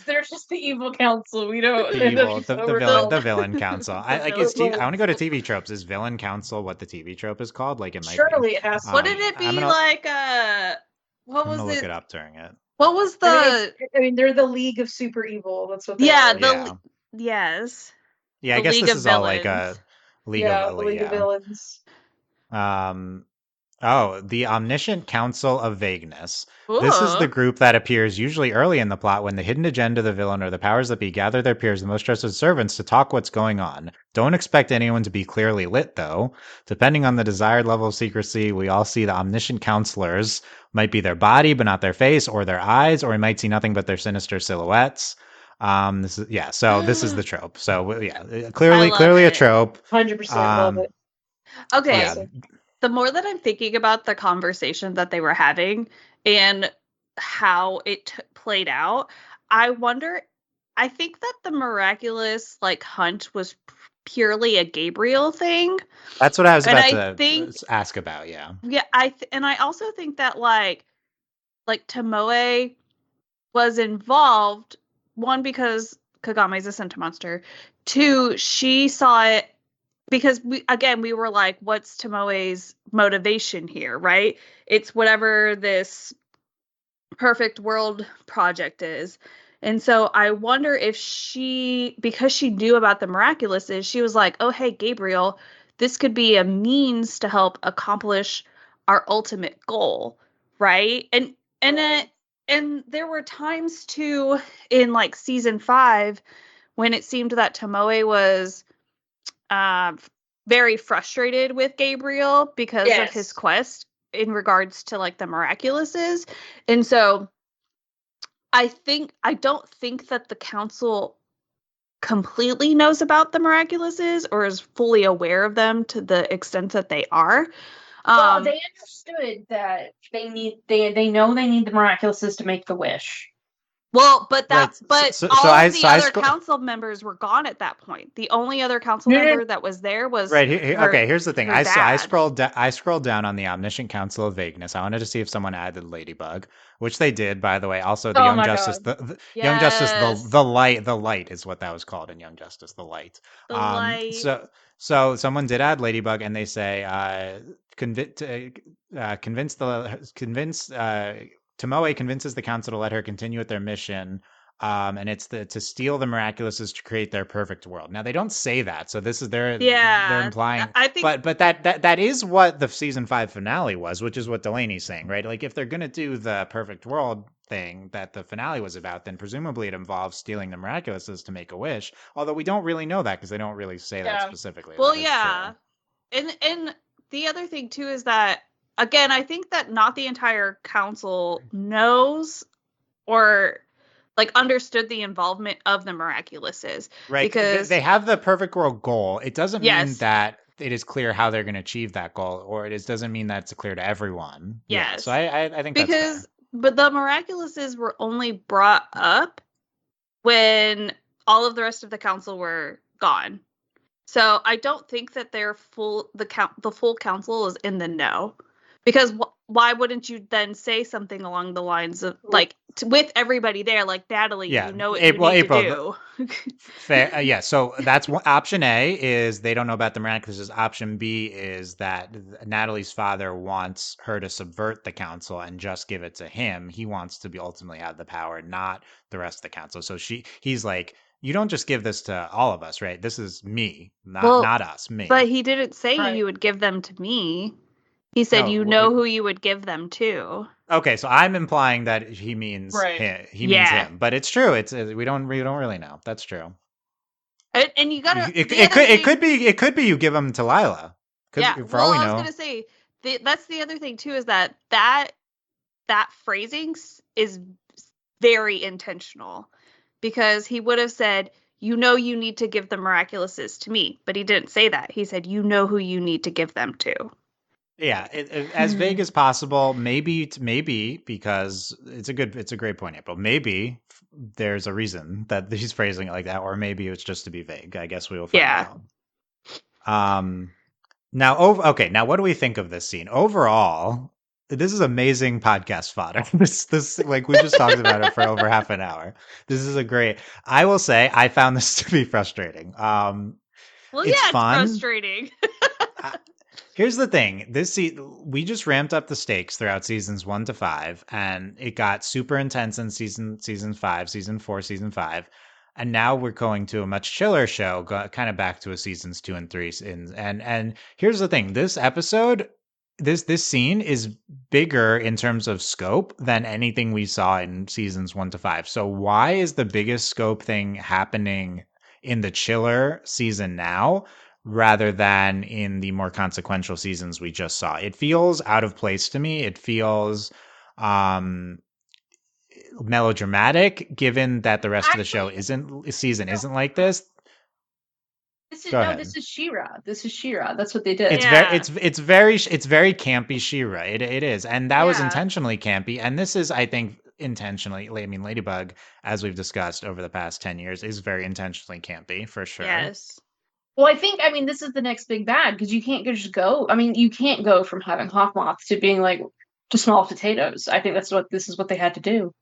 they're just the evil council. We don't. The villain council. I want to go to TV tropes. Is villain council what the TV trope is called? Like it might. Surely it has. What did it be like? What was it? Look it up during it. What was the? I mean, they're the League of Super Evil. That's what. Yes. Yeah, I guess this is all like a League of Villains. Oh, the Omniscient Council of Vagueness. This is the Ooh. group that appears usually early in the plot when the hidden agenda of the villain or the powers that be gather their peers, the most trusted servants, to talk what's going on. Don't expect anyone to be clearly lit, though. Depending on the desired level of secrecy, we all see the Omniscient Counselors. Might be their body, but not their face, or their eyes, or we might see nothing but their sinister silhouettes. So this is the trope. So yeah, I clearly, love clearly a it. trope. 100% love Um, it. Okay. yeah, Classic. The more that I'm thinking about the conversation that they were having and how it played out, I wonder. I think that the miraculous hunt was purely a Gabriel thing, that's what I was and about I to think ask about. Yeah. yeah, and I also think that Tomoe was involved. One, because Kagame's a Senta monster. Two, she saw it because we were like, what's Tomoe's motivation here, right? It's whatever this perfect world project is. And so I wonder if because she knew about the miraculouses, she was like, oh, hey, Gabriel, this could be a means to help accomplish our ultimate goal, right? And it, and there were times too in season 5 when it seemed that Tomoe was uh, very frustrated with Gabriel because of his Yes. quest in regards to the miraculouses. And so I don't think that the council completely knows about the miraculouses or is fully aware of them to the extent that they are. Well, they understood that they know they need the miraculouses to make the wish. Well, but Right. all of the I other council members were gone at that point. The only other council No, no, member that was there was right. Okay. Here's the thing. her dad. I scrolled down on the Omniscient Council of Vagueness. I wanted to see if someone added Ladybug, which they did, by the way. Also, the Oh Young my Justice, god. the Young Justice, Yes, the light is what that was called in Young Justice, the light. the light. So someone did add Ladybug, and they say convince Tomoe convinces the council to let her continue with their mission. And it's to steal the miraculouses to create their perfect world. Now they don't say that, so this is they're Yeah, implying, I think but that is what the season 5 finale was, which is what Delaney's saying, right? Like if they're gonna do the perfect world thing that the finale was about, then presumably it involves stealing the miraculouses to make a wish. Although we don't really know that because they don't really say that Yeah. specifically. well, That is yeah. true. And the other thing too is that again, I think that not the entire council knows or understood the involvement of the miraculouses Right. because They have the perfect world goal. It doesn't mean yes, that it is clear how they're going to achieve that goal, or doesn't mean that it's clear to everyone. Yeah. So yes. I think that's fair. Because but the miraculouses were only brought up when all of the rest of the council were gone. So I don't think that the full council is in the know, because why wouldn't you then say something along the lines of with everybody there, like Natalie, Yeah. you know what you need to do. Fair. Yeah. So that's option A is they don't know about the miraculouses. Option B is that Natalie's father wants her to subvert the council and just give it to him. He wants to be ultimately have the power, not the rest of the council. So he's like, you don't just give this to all of us, right? This is me, Well, not us, me. but he didn't say Right. you would give them to me. He said you No. know who you would give them to. Okay, so I'm implying that he means Right. him. He means Yeah. him, but it's true. It's we don't really know. That's true. And you gotta It could be you give them to Lila. yeah. For Well, all we I was know. gonna say that's the other thing too is that phrasing is very intentional, because he would have said, you know, you need to give the miraculouses to me, but he didn't say that. He said, you know who you need to give them to. Yeah, as vague as possible. Maybe because it's a great point, April. Maybe there's a reason that he's phrasing it like that, or maybe it's just to be vague. I guess we will find Yeah. out. Now, okay. Now, what do we think of this scene overall? This is amazing podcast fodder. This like we just talked about it for over half an hour. This is a great. I will say I found this to be frustrating. Well, It's yeah, it's fun. frustrating. Here's the thing. We just ramped up the stakes throughout seasons 1 to 5, and it got super intense in season 5, season 4, season 5. And now we're going to a much chiller show, kind of back to a seasons 2 and 3. And here's the thing. This episode this scene is bigger in terms of scope than anything we saw in seasons 1 to 5. So why is the biggest scope thing happening in the chiller season now rather than in the more consequential seasons we just saw? It feels out of place to me. It feels um melodramatic given that the rest of the show isn't like this. Go ahead. This is She-Ra. This is She-Ra. That's what they did. It's very campy She-Ra. It is, and that was Yeah. intentionally campy. And this is, I think, intentionally. I mean, Ladybug, as we've discussed over the past 10 years, is very intentionally campy for sure. Yes. Well, I mean, this is the next big bad because you can't just go. I mean, you can't go from having Hawkmoth to being like to small potatoes. I think this is what they had to do.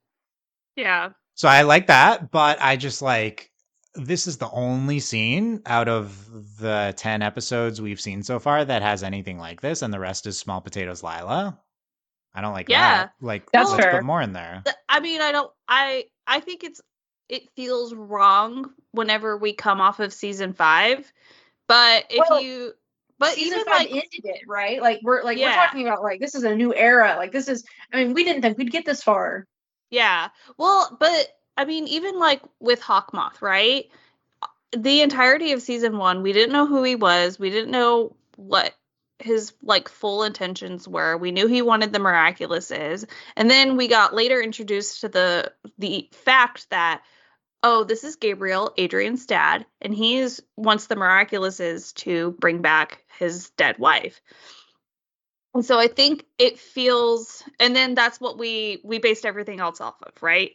Yeah. So I like that, but I just like this is the only scene out of the 10 episodes we've seen so far that has anything like this, and the rest is small potatoes Lila. I don't like that. Like, That's let's fair. put more in there. I mean, I think it feels wrong whenever we come off of season 5, but season even 5 like ended it, right? Like we're talking about like this is a new era. Like this is. I mean, we didn't think we'd get this far. Yeah. Well, but I mean, even like with Hawkmoth, right? The entirety of season 1, we didn't know who he was. We didn't know what his like full intentions were. We knew he wanted the Miraculouses, and then we got later introduced to the fact that, oh, this is Gabriel, Adrian's dad, and he's wants the Miraculouses to bring back his dead wife. And so I think it feels, and then that's what we based everything else off of, right?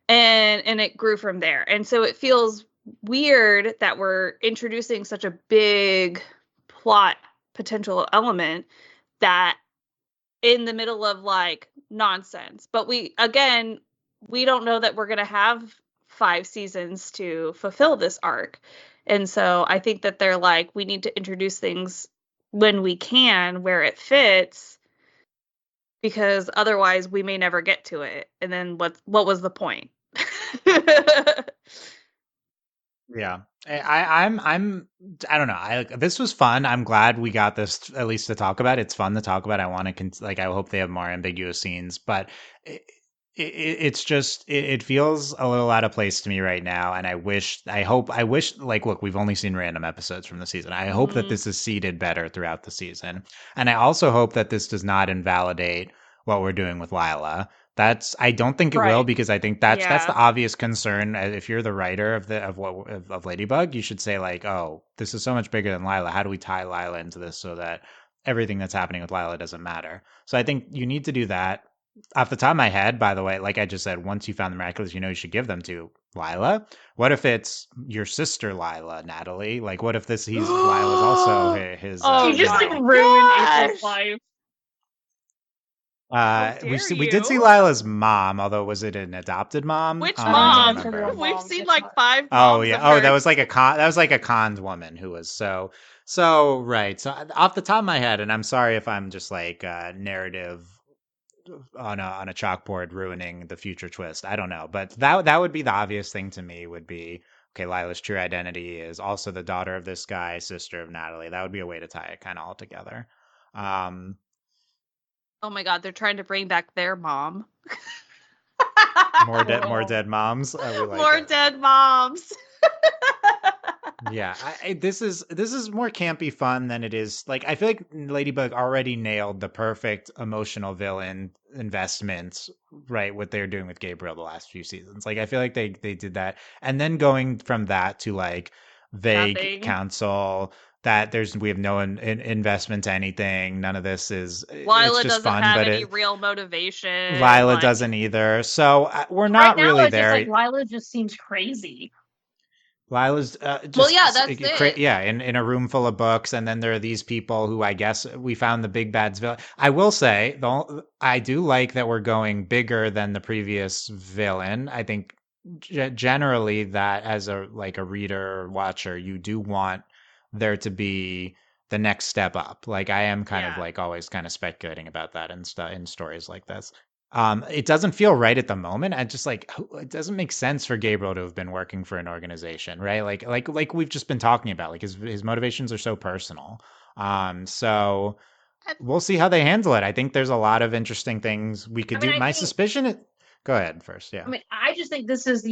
And it grew from there. And so it feels weird that we're introducing such a big plot potential element that in the middle of like nonsense. But we don't know that we're going to have 5 seasons to fulfill this arc. And so I think that they're like, we need to introduce things when we can where it fits, because otherwise we may never get to it. And then what was the point? Yeah. I don't know. This was fun. I'm glad we got this at least to talk about. It's fun to talk about. I want to I hope they have more ambiguous scenes, but it's just it feels a little out of place to me right now, and I wish like, look, we've only seen random episodes from the season. I hope that this is seeded better throughout the season, and I also hope that this does not invalidate what we're doing with Lila. I don't think it will, because I think that's the obvious concern. If you're the writer of Ladybug, you should say like, oh, this is so much bigger than Lila. How do we tie Lila into this so that everything that's happening with Lila doesn't matter? So I think you need to do that. Off the top of my head, by the way, like I just said, once you found the Miraculous, you should give them to Lila. What if it's your sister Lila, Natalie? Like, what if Lila's also his? You just like ruined April's life. We did see Lila's mom, although was it an adopted mom? Which mom? We've seen like 5 moms. Oh yeah. Oh, that was like a conned woman who was so right. So off the top of my head, and I'm sorry if I'm just like narrative on a chalkboard ruining the future twist. I don't know, but that would be the obvious thing to me. Would be, okay, Lila's true identity is also the daughter of this guy, sister of Natalie. That would be a way to tie it kind of all together. Oh my God, they're trying to bring back their mom. More dead moms. More dead moms. Yeah, this is more campy fun than it is. Like, I feel like Ladybug already nailed the perfect emotional villain investment, right? What they're doing with Gabriel the last few seasons. Like, I feel like they did that, and then going from that to like vague counsel that we have no investment to anything. None of this is. Lila it's just doesn't fun, have but any real motivation. Lila doesn't either. So we're not right now, really there. Just like Lila just seems crazy. Lila's just that's it. Yeah, in a room full of books, and then there are these people who I guess we found the big bad's villain. I will say, though, I do like that we're going bigger than the previous villain. I think generally that as a reader or watcher, you do want there to be the next step up. Like, I am kind of like always kind of speculating about that in stories like this. It doesn't feel right at the moment. I just like, it doesn't make sense for Gabriel to have been working for an organization, right? Like we've just been talking about, like his motivations are so personal. So we'll see how they handle it. I think there's a lot of interesting things we could do. I My think, suspicion. Go ahead first. Yeah. I just think this is,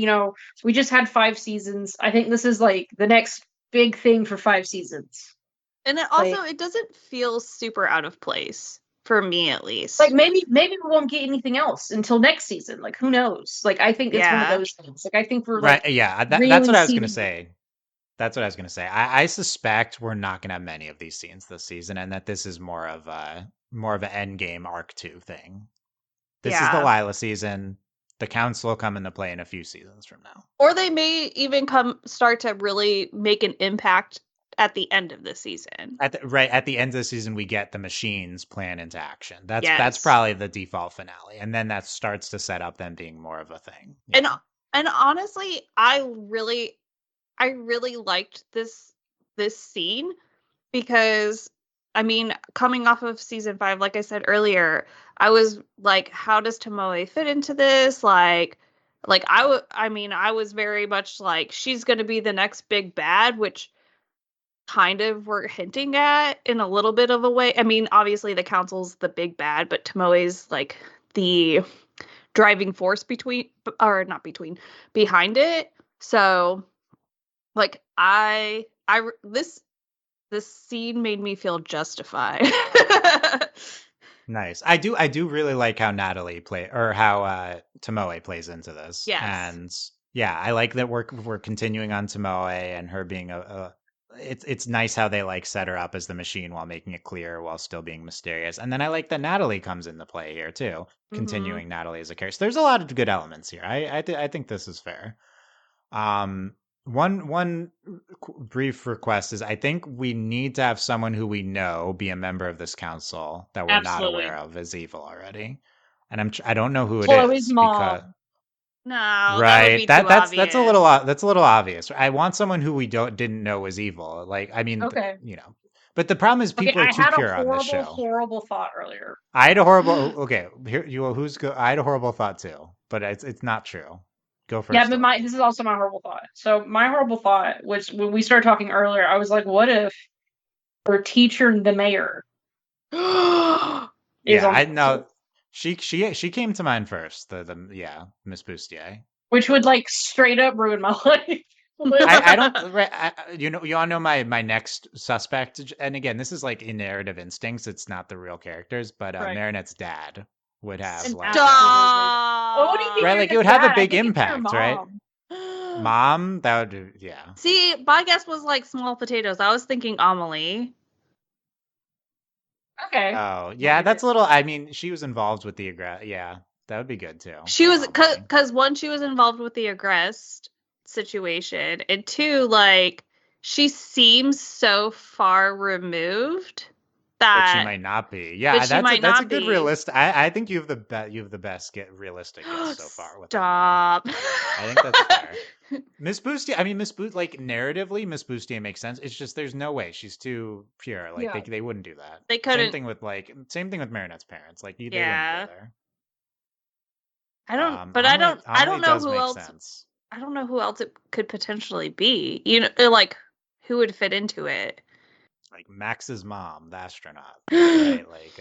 we just had 5 seasons. I think this is like the next big thing for 5 seasons. And it also, it doesn't feel super out of place for me, at least. Like maybe we won't get anything else until next season. Like who knows? Like I think it's one of those things. Like I think we're right. Like, yeah. really That's what I was gonna seeing- say. That's what I was gonna say. I suspect we're not gonna have many of these scenes this season, and that this is more of an end game arc 2 thing. This is the Lila season. The council will come into play in a few seasons from now. Or they may even start to really make an impact at the end of the season. At the end of the season, we get the machines plan into action. That's probably the default finale, and then that starts to set up them being more of a thing. Yeah. And honestly, I really liked this scene because, I mean, coming off of season 5, like I said earlier, I was like, how does Tomoe fit into this? I was very much like, she's going to be the next big bad, which kind of we're hinting at in a little bit of a way. I mean, obviously the council's the big bad, but Tomoe's like the driving force behind it. So like this scene made me feel justified. Nice. I do really like how Tomoe plays into this. Yes. And yeah, I like that we're continuing on Tomoe and her being it's nice how they like set her up as the machine while making it clear while still being mysterious. And then I like that Natalie comes into play here too, continuing Natalie as a character. So there's a lot of good elements here. I think this is fair. One brief request is I think we need to have someone who we know be a member of this council that we're not aware of as evil already, and I don't know who it Chloe's is mom. because no, right that's a little obvious. I want someone who we didn't know was evil. Like I mean, okay, but the problem is people are too pure on this show. Horrible thought earlier. I had a horrible. Okay, here I had a horrible thought too, but it's not true. Go first. Yeah, but this is also my horrible thought. So my horrible thought, which when we started talking earlier, I was like, what if her teacher, the mayor, yeah, I know. She came to mind first. Miss Bustier. Which would like straight up ruin my life. I don't. You all know my next suspect, and again, this is like in narrative instincts. It's not the real characters, but Marinette's dad would have like. Well, what do you think? Right, like it would have a big impact, right? Mom, that would, yeah. See, my guess was like small potatoes. I was thinking Amelie. Okay. Oh, yeah, that's a little. I mean, she was involved with the yeah, that would be good too. She was because one, she was involved with the Agrest situation, and two, like she seems so far removed that she might not be. Yeah, that's a good realistic. I think you have the best realistic guess so far. Stop. I think that's fair. Miss Bustier. I mean, like narratively, Miss Bustier makes sense. It's just there's no way she's too pure. Like they wouldn't do that. They couldn't. Same thing with Marinette's parents. Like they wouldn't go there. I don't know who else. Sense. I don't know who else it could potentially be. You know, like who would fit into it. Like Max's mom, the astronaut, right? Like,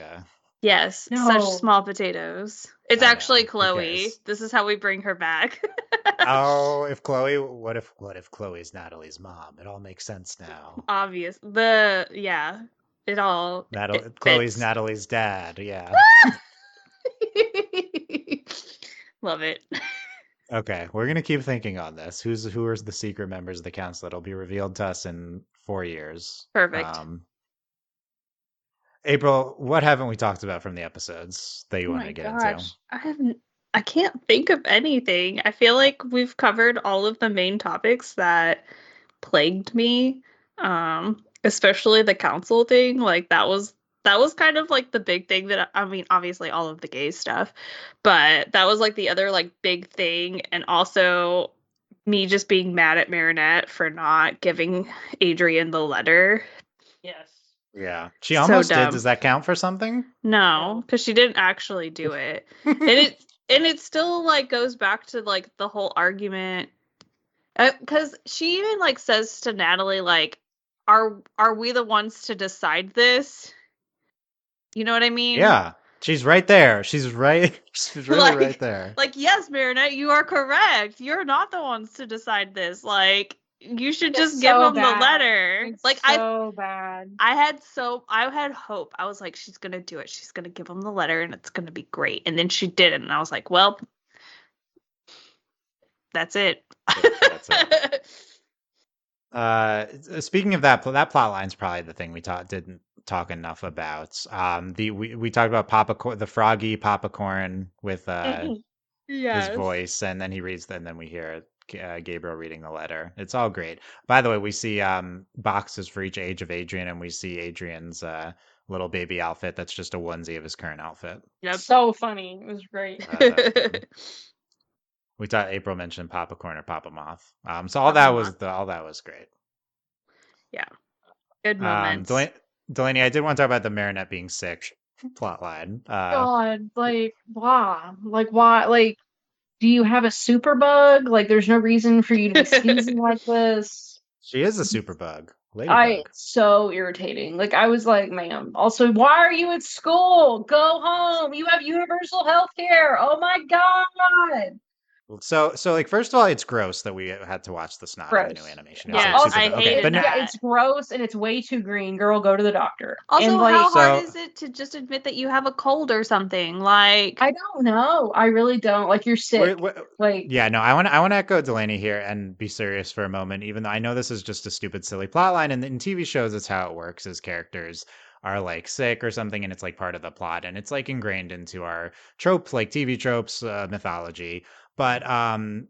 yes, such small potatoes. It's actually Chloe. This is how we bring her back. Oh, if Chloe, what if Chloe's Natalie's mom? It all makes sense now. Obvious. It all. Chloe's Natalie's dad. Yeah. Love it. Okay, we're gonna keep thinking on this. Who are the secret members of the council? It'll be revealed to us in 4 years. Perfect. April, what haven't we talked about from the episodes that you want to get into? I can't think of anything. I feel like we've covered all of the main topics that plagued me. Especially the council thing. Like that was kind of like the big thing that, I mean, obviously all of the gay stuff, but that was like the other like big thing. And also me just being mad at Marinette for not giving Adrian the letter. Yes. Yeah. She almost did. Does that count for something? No, because she didn't actually do it. And it still like goes back to like the whole argument. Because she even like says to Natalie, like, are we the ones to decide this? You know what I mean? Yeah, she's right there. She's right. She's really right there. Like, yes, Marinette, you are correct. You're not the ones to decide this. Like, you should just give them the letter. It's like, so bad. I had hope. I was like, she's gonna do it. She's gonna give them the letter, and it's gonna be great. And then she didn't, and I was like, well, that's it. That's it. Speaking of that plot line's probably the thing we didn't talk enough about. We talked about the froggy Papacorn with his voice, and then he reads, and then we hear Gabriel reading the letter. It's all great. By the way, we see boxes for each age of Adrian, and we see Adrian's little baby outfit that's just a onesie of his current outfit. Yep. So funny. It was great. We thought April mentioned Papacorn or Papa Moth. So all that was great. Yeah. Good moments. Delaney, I did want to talk about the Marinette being sick plotline. God, like, why? Like, why? Like, do you have a super bug? Like, there's no reason for you to be sneezing like this. She is a superbug. Ladybug. So irritating. Like, I was like, ma'am. Also, why are you at school? Go home. You have universal health care. Oh my God. So like, first of all, it's gross that we had to watch the snot in the new animation. Yeah, I hated that. It's gross and it's way too green. Girl, go to the doctor. Also, and, like, how hard is it to just admit that you have a cold or something? Like, I don't know. I really don't. Like, you're sick. Like, yeah, no. I want to echo Delaney here and be serious for a moment. Even though I know this is just a stupid, silly plot line, and in TV shows, it's how it works. As characters are like sick or something, and it's like part of the plot, and it's like ingrained into our trope, like TV tropes, mythology. But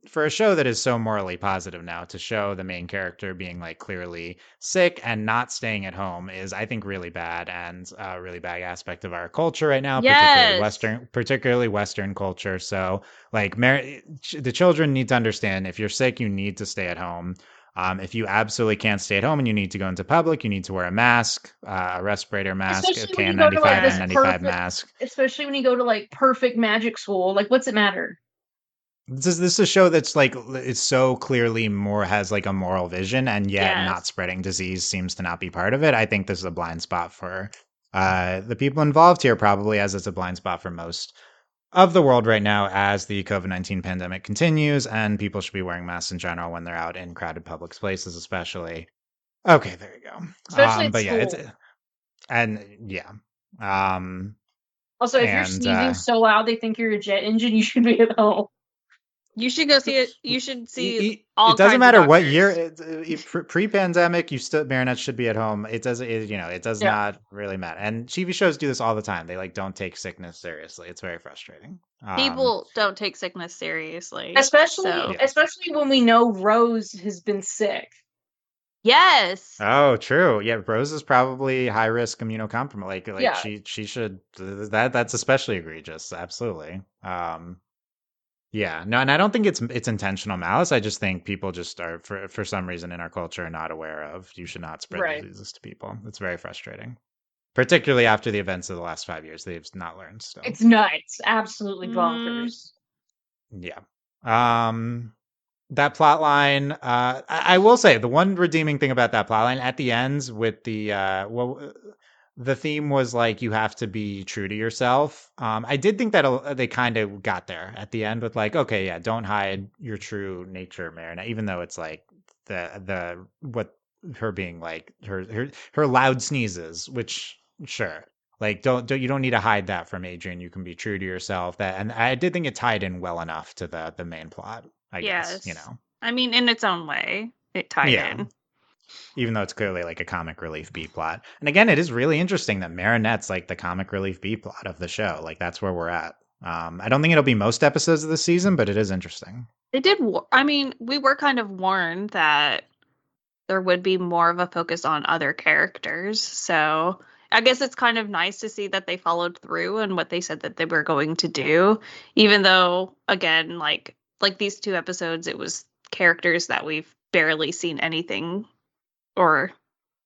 for a show that is so morally positive now, to show the main character being like clearly sick and not staying at home is, I think, really bad, and a really bad aspect of our culture right now, particularly Western culture. So like the children need to understand, if you're sick, you need to stay at home. If you absolutely can't stay at home and you need to go into public, you need to wear a mask, a respirator mask, a KN95, N95 mask. Especially when you go to like perfect magic school. Like, what's it matter? This is a show that's like, it's so clearly has like a moral vision, and yet not spreading disease seems to not be part of it. I think this is a blind spot for the people involved here, probably, as it's a blind spot for most of the world right now as the COVID-19 pandemic continues, and people should be wearing masks in general when they're out in crowded public places, especially. Okay, there you go. Especially but yeah, it's also, if you're sneezing so loud they think you're a jet engine, you should be at home. You should go see it. You should see all. It doesn't matter what year. Pre-pandemic, Marinette should be at home. It does. It does not really matter. And TV shows do this all the time. They like don't take sickness seriously. It's very frustrating. People don't take sickness seriously, especially when we know Rose has been sick. Yes. Oh, true. Yeah, Rose is probably high risk immunocompromised. Like she should. That's especially egregious. Absolutely. Yeah, no, and I don't think it's intentional malice. I just think people just are, for some reason in our culture, are not aware of. You should not spread diseases to people. It's very frustrating, particularly after the events of the last 5 years. They've not learned still. It's nuts, absolutely bonkers. Yeah. That plot line. I will say the one redeeming thing about that plot line at the end with the theme was like, you have to be true to yourself. I did think that they kind of got there at the end with like, okay, yeah, don't hide your true nature, Marinette, even though it's like her being like her loud sneezes, which sure, like you don't need to hide that from Adrian. You can be true to yourself. And I did think it tied in well enough to the main plot. I guess, I mean, in its own way, it tied in. Even though it's clearly like a comic relief B plot. And again, it is really interesting that Marinette's like the comic relief B plot of the show. Like, that's where we're at. I don't think it'll be most episodes of the season, but it is interesting. They did. I mean, we were kind of warned that there would be more of a focus on other characters. So I guess it's kind of nice to see that they followed through on what they said that they were going to do. Even though, again, like these 2 episodes, it was characters that we've barely seen anything or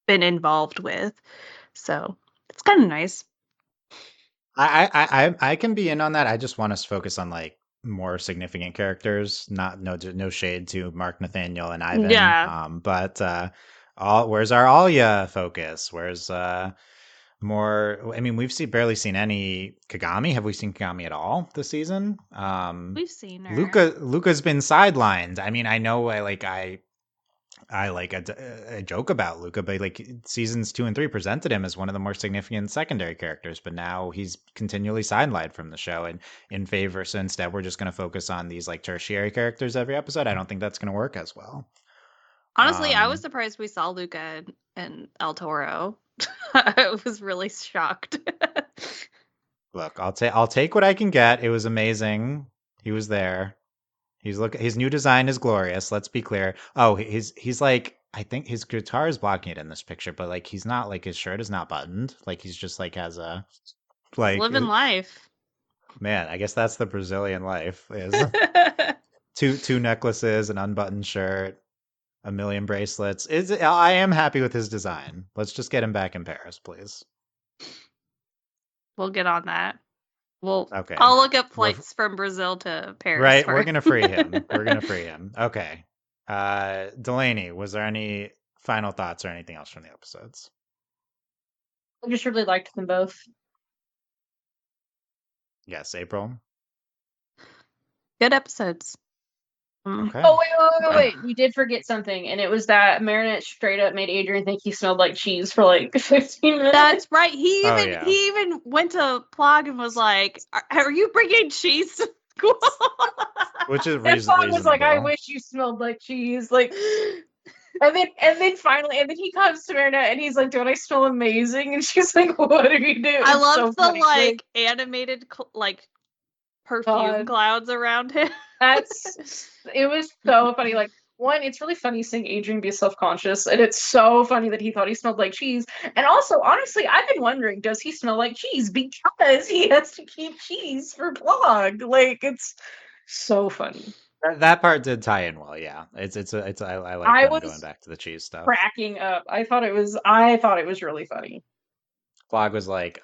been involved with, so it's kind of nice. I can be in on that. I just want us to focus on like more significant characters. No shade to Mark, Nathaniel, and Ivan. Yeah. But where's our Alia focus? Where's more. I mean, barely seen any Kagami. Have we seen Kagami at all this season? We've seen her. Luca's been sidelined. I mean, I know I joke about Luca, but like seasons 2 and 3 presented him as one of the more significant secondary characters, but now he's continually sidelined from the show and in favor. So instead, we're just going to focus on these like tertiary characters every episode. I don't think that's going to work as well. Honestly, I was surprised we saw Luca and El Toro. I was really shocked. Look, I'll take what I can get. It was amazing. He was there. His new design is glorious. Let's be clear. Oh, he's like, I think his guitar is blocking it in this picture, but like he's not, like his shirt is not buttoned. Like he's just like has a like living life. Man, I guess that's the Brazilian life is two necklaces, an unbuttoned shirt, a million bracelets. I am happy with his design. Let's just get him back in Paris, please. We'll get on that. Okay. I'll look up flights from Brazil to Paris. Right, we're gonna free him. We're gonna free him. Okay. Delaney, was there any final thoughts or anything else from the episodes? I just really liked them both. Yes, April. Good episodes. Okay. Oh wait! We did forget something, and it was that Marinette straight up made Adrian think he smelled like cheese for like 15 minutes. That's right. He even went to Plog and was like, "Are you bringing cheese to school?" Which is reasonable. Plog was like, "I wish you smelled like cheese." Like, and then finally, he comes to Marinette and he's like, "Don't I smell amazing?" And she's like, "What are you doing?" I love the like animated like perfume clouds around him. It was so funny. Like, one, it's really funny seeing Adrian be self-conscious, and it's so funny that he thought he smelled like cheese. And also, honestly, I've been wondering, does he smell like cheese? Because he has to keep cheese for Plog. Like, it's so funny. That part did tie in well, yeah. I like going back to the cheese stuff. Cracking up. I thought it was really funny. Plog was like,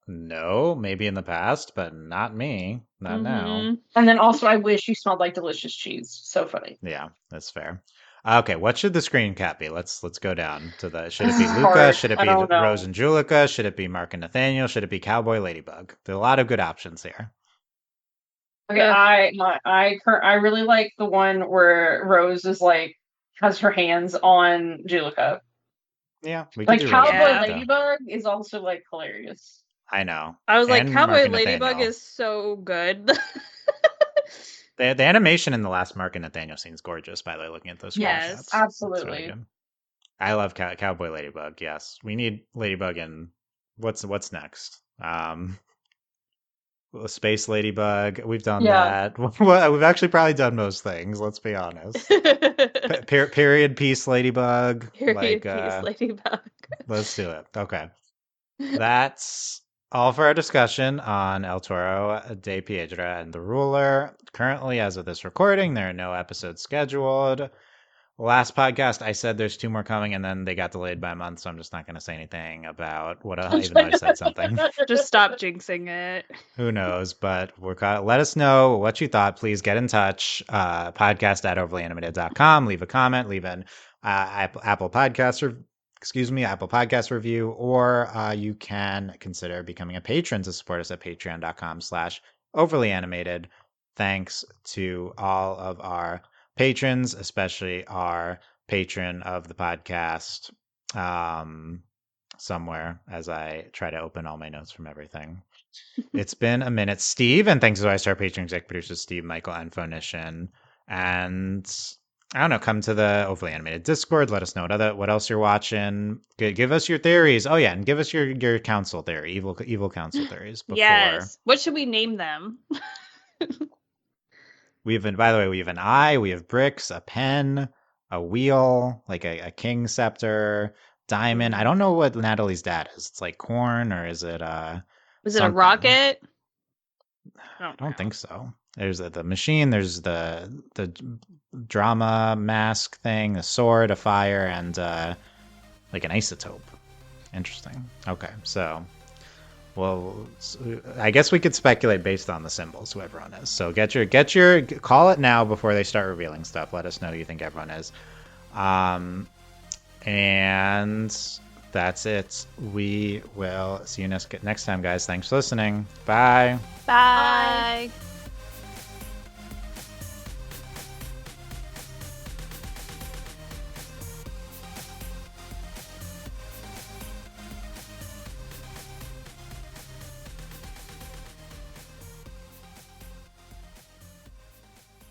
no, maybe in the past, but not me. Not now. And then also, I wish you smelled like delicious cheese. So funny. Yeah, that's fair. Okay, what should the screen cap be? Let's go down to the. Should it be Luca? Should it be Rose and Julica? Should it be Mark and Nathaniel? Should it be Cowboy Ladybug? There are a lot of good options here. Okay, I really like the one where Rose is like has her hands on Julica. Yeah, we like Cowboy Ladybug is also like hilarious. I know. I was like, Cowboy Ladybug is so good. The animation in the last Mark and Nathaniel scene is gorgeous, by the way, looking at those screenshots. Yes, absolutely. Really I love Cowboy Ladybug, yes. We need Ladybug in... What's next? Space Ladybug. We've done that. We've actually probably done most things, let's be honest. Period piece Ladybug. Period piece Ladybug. Let's do it. Okay. That's all for our discussion on El Toro De Piedra and the Ruler. Currently, as of this recording, there are no episodes scheduled. Last podcast, I said there's 2 more coming, and then they got delayed by a month, so I'm just not going to say anything about what even though I said something. Just stop jinxing it. Who knows? But let us know what you thought. Please get in touch. Podcast@overlyanimated.com. Leave a comment. Leave an Apple Podcast review, or you can consider becoming a patron to support us at patreon.com/overlyanimated. Thanks to all of our patrons, especially our patron of the podcast, somewhere as I try to open all my notes from everything. It's been a minute, Steve, and thanks to our patron exec producers, Steve, Michael, and Phonician. And I don't know, come to the Overly Animated Discord. Let us know what else you're watching. Give us your theories. Oh yeah, and give us your council theory, evil council theories. Yes. What should we name them? By the way, we have an eye, we have bricks, a pen, a wheel, like a king scepter, diamond. I don't know what Natalie's dad is. It's like corn, or is it Was it a rocket? I don't think so. There's the machine, there's the drama mask thing, a sword, a fire, and like an isotope. Interesting. Okay, so well, I guess we could speculate based on the symbols who everyone is. So get your call it now before they start revealing stuff. Let us know who you think everyone is. And that's it. We will see you next time, guys. Thanks for listening. Bye. Bye.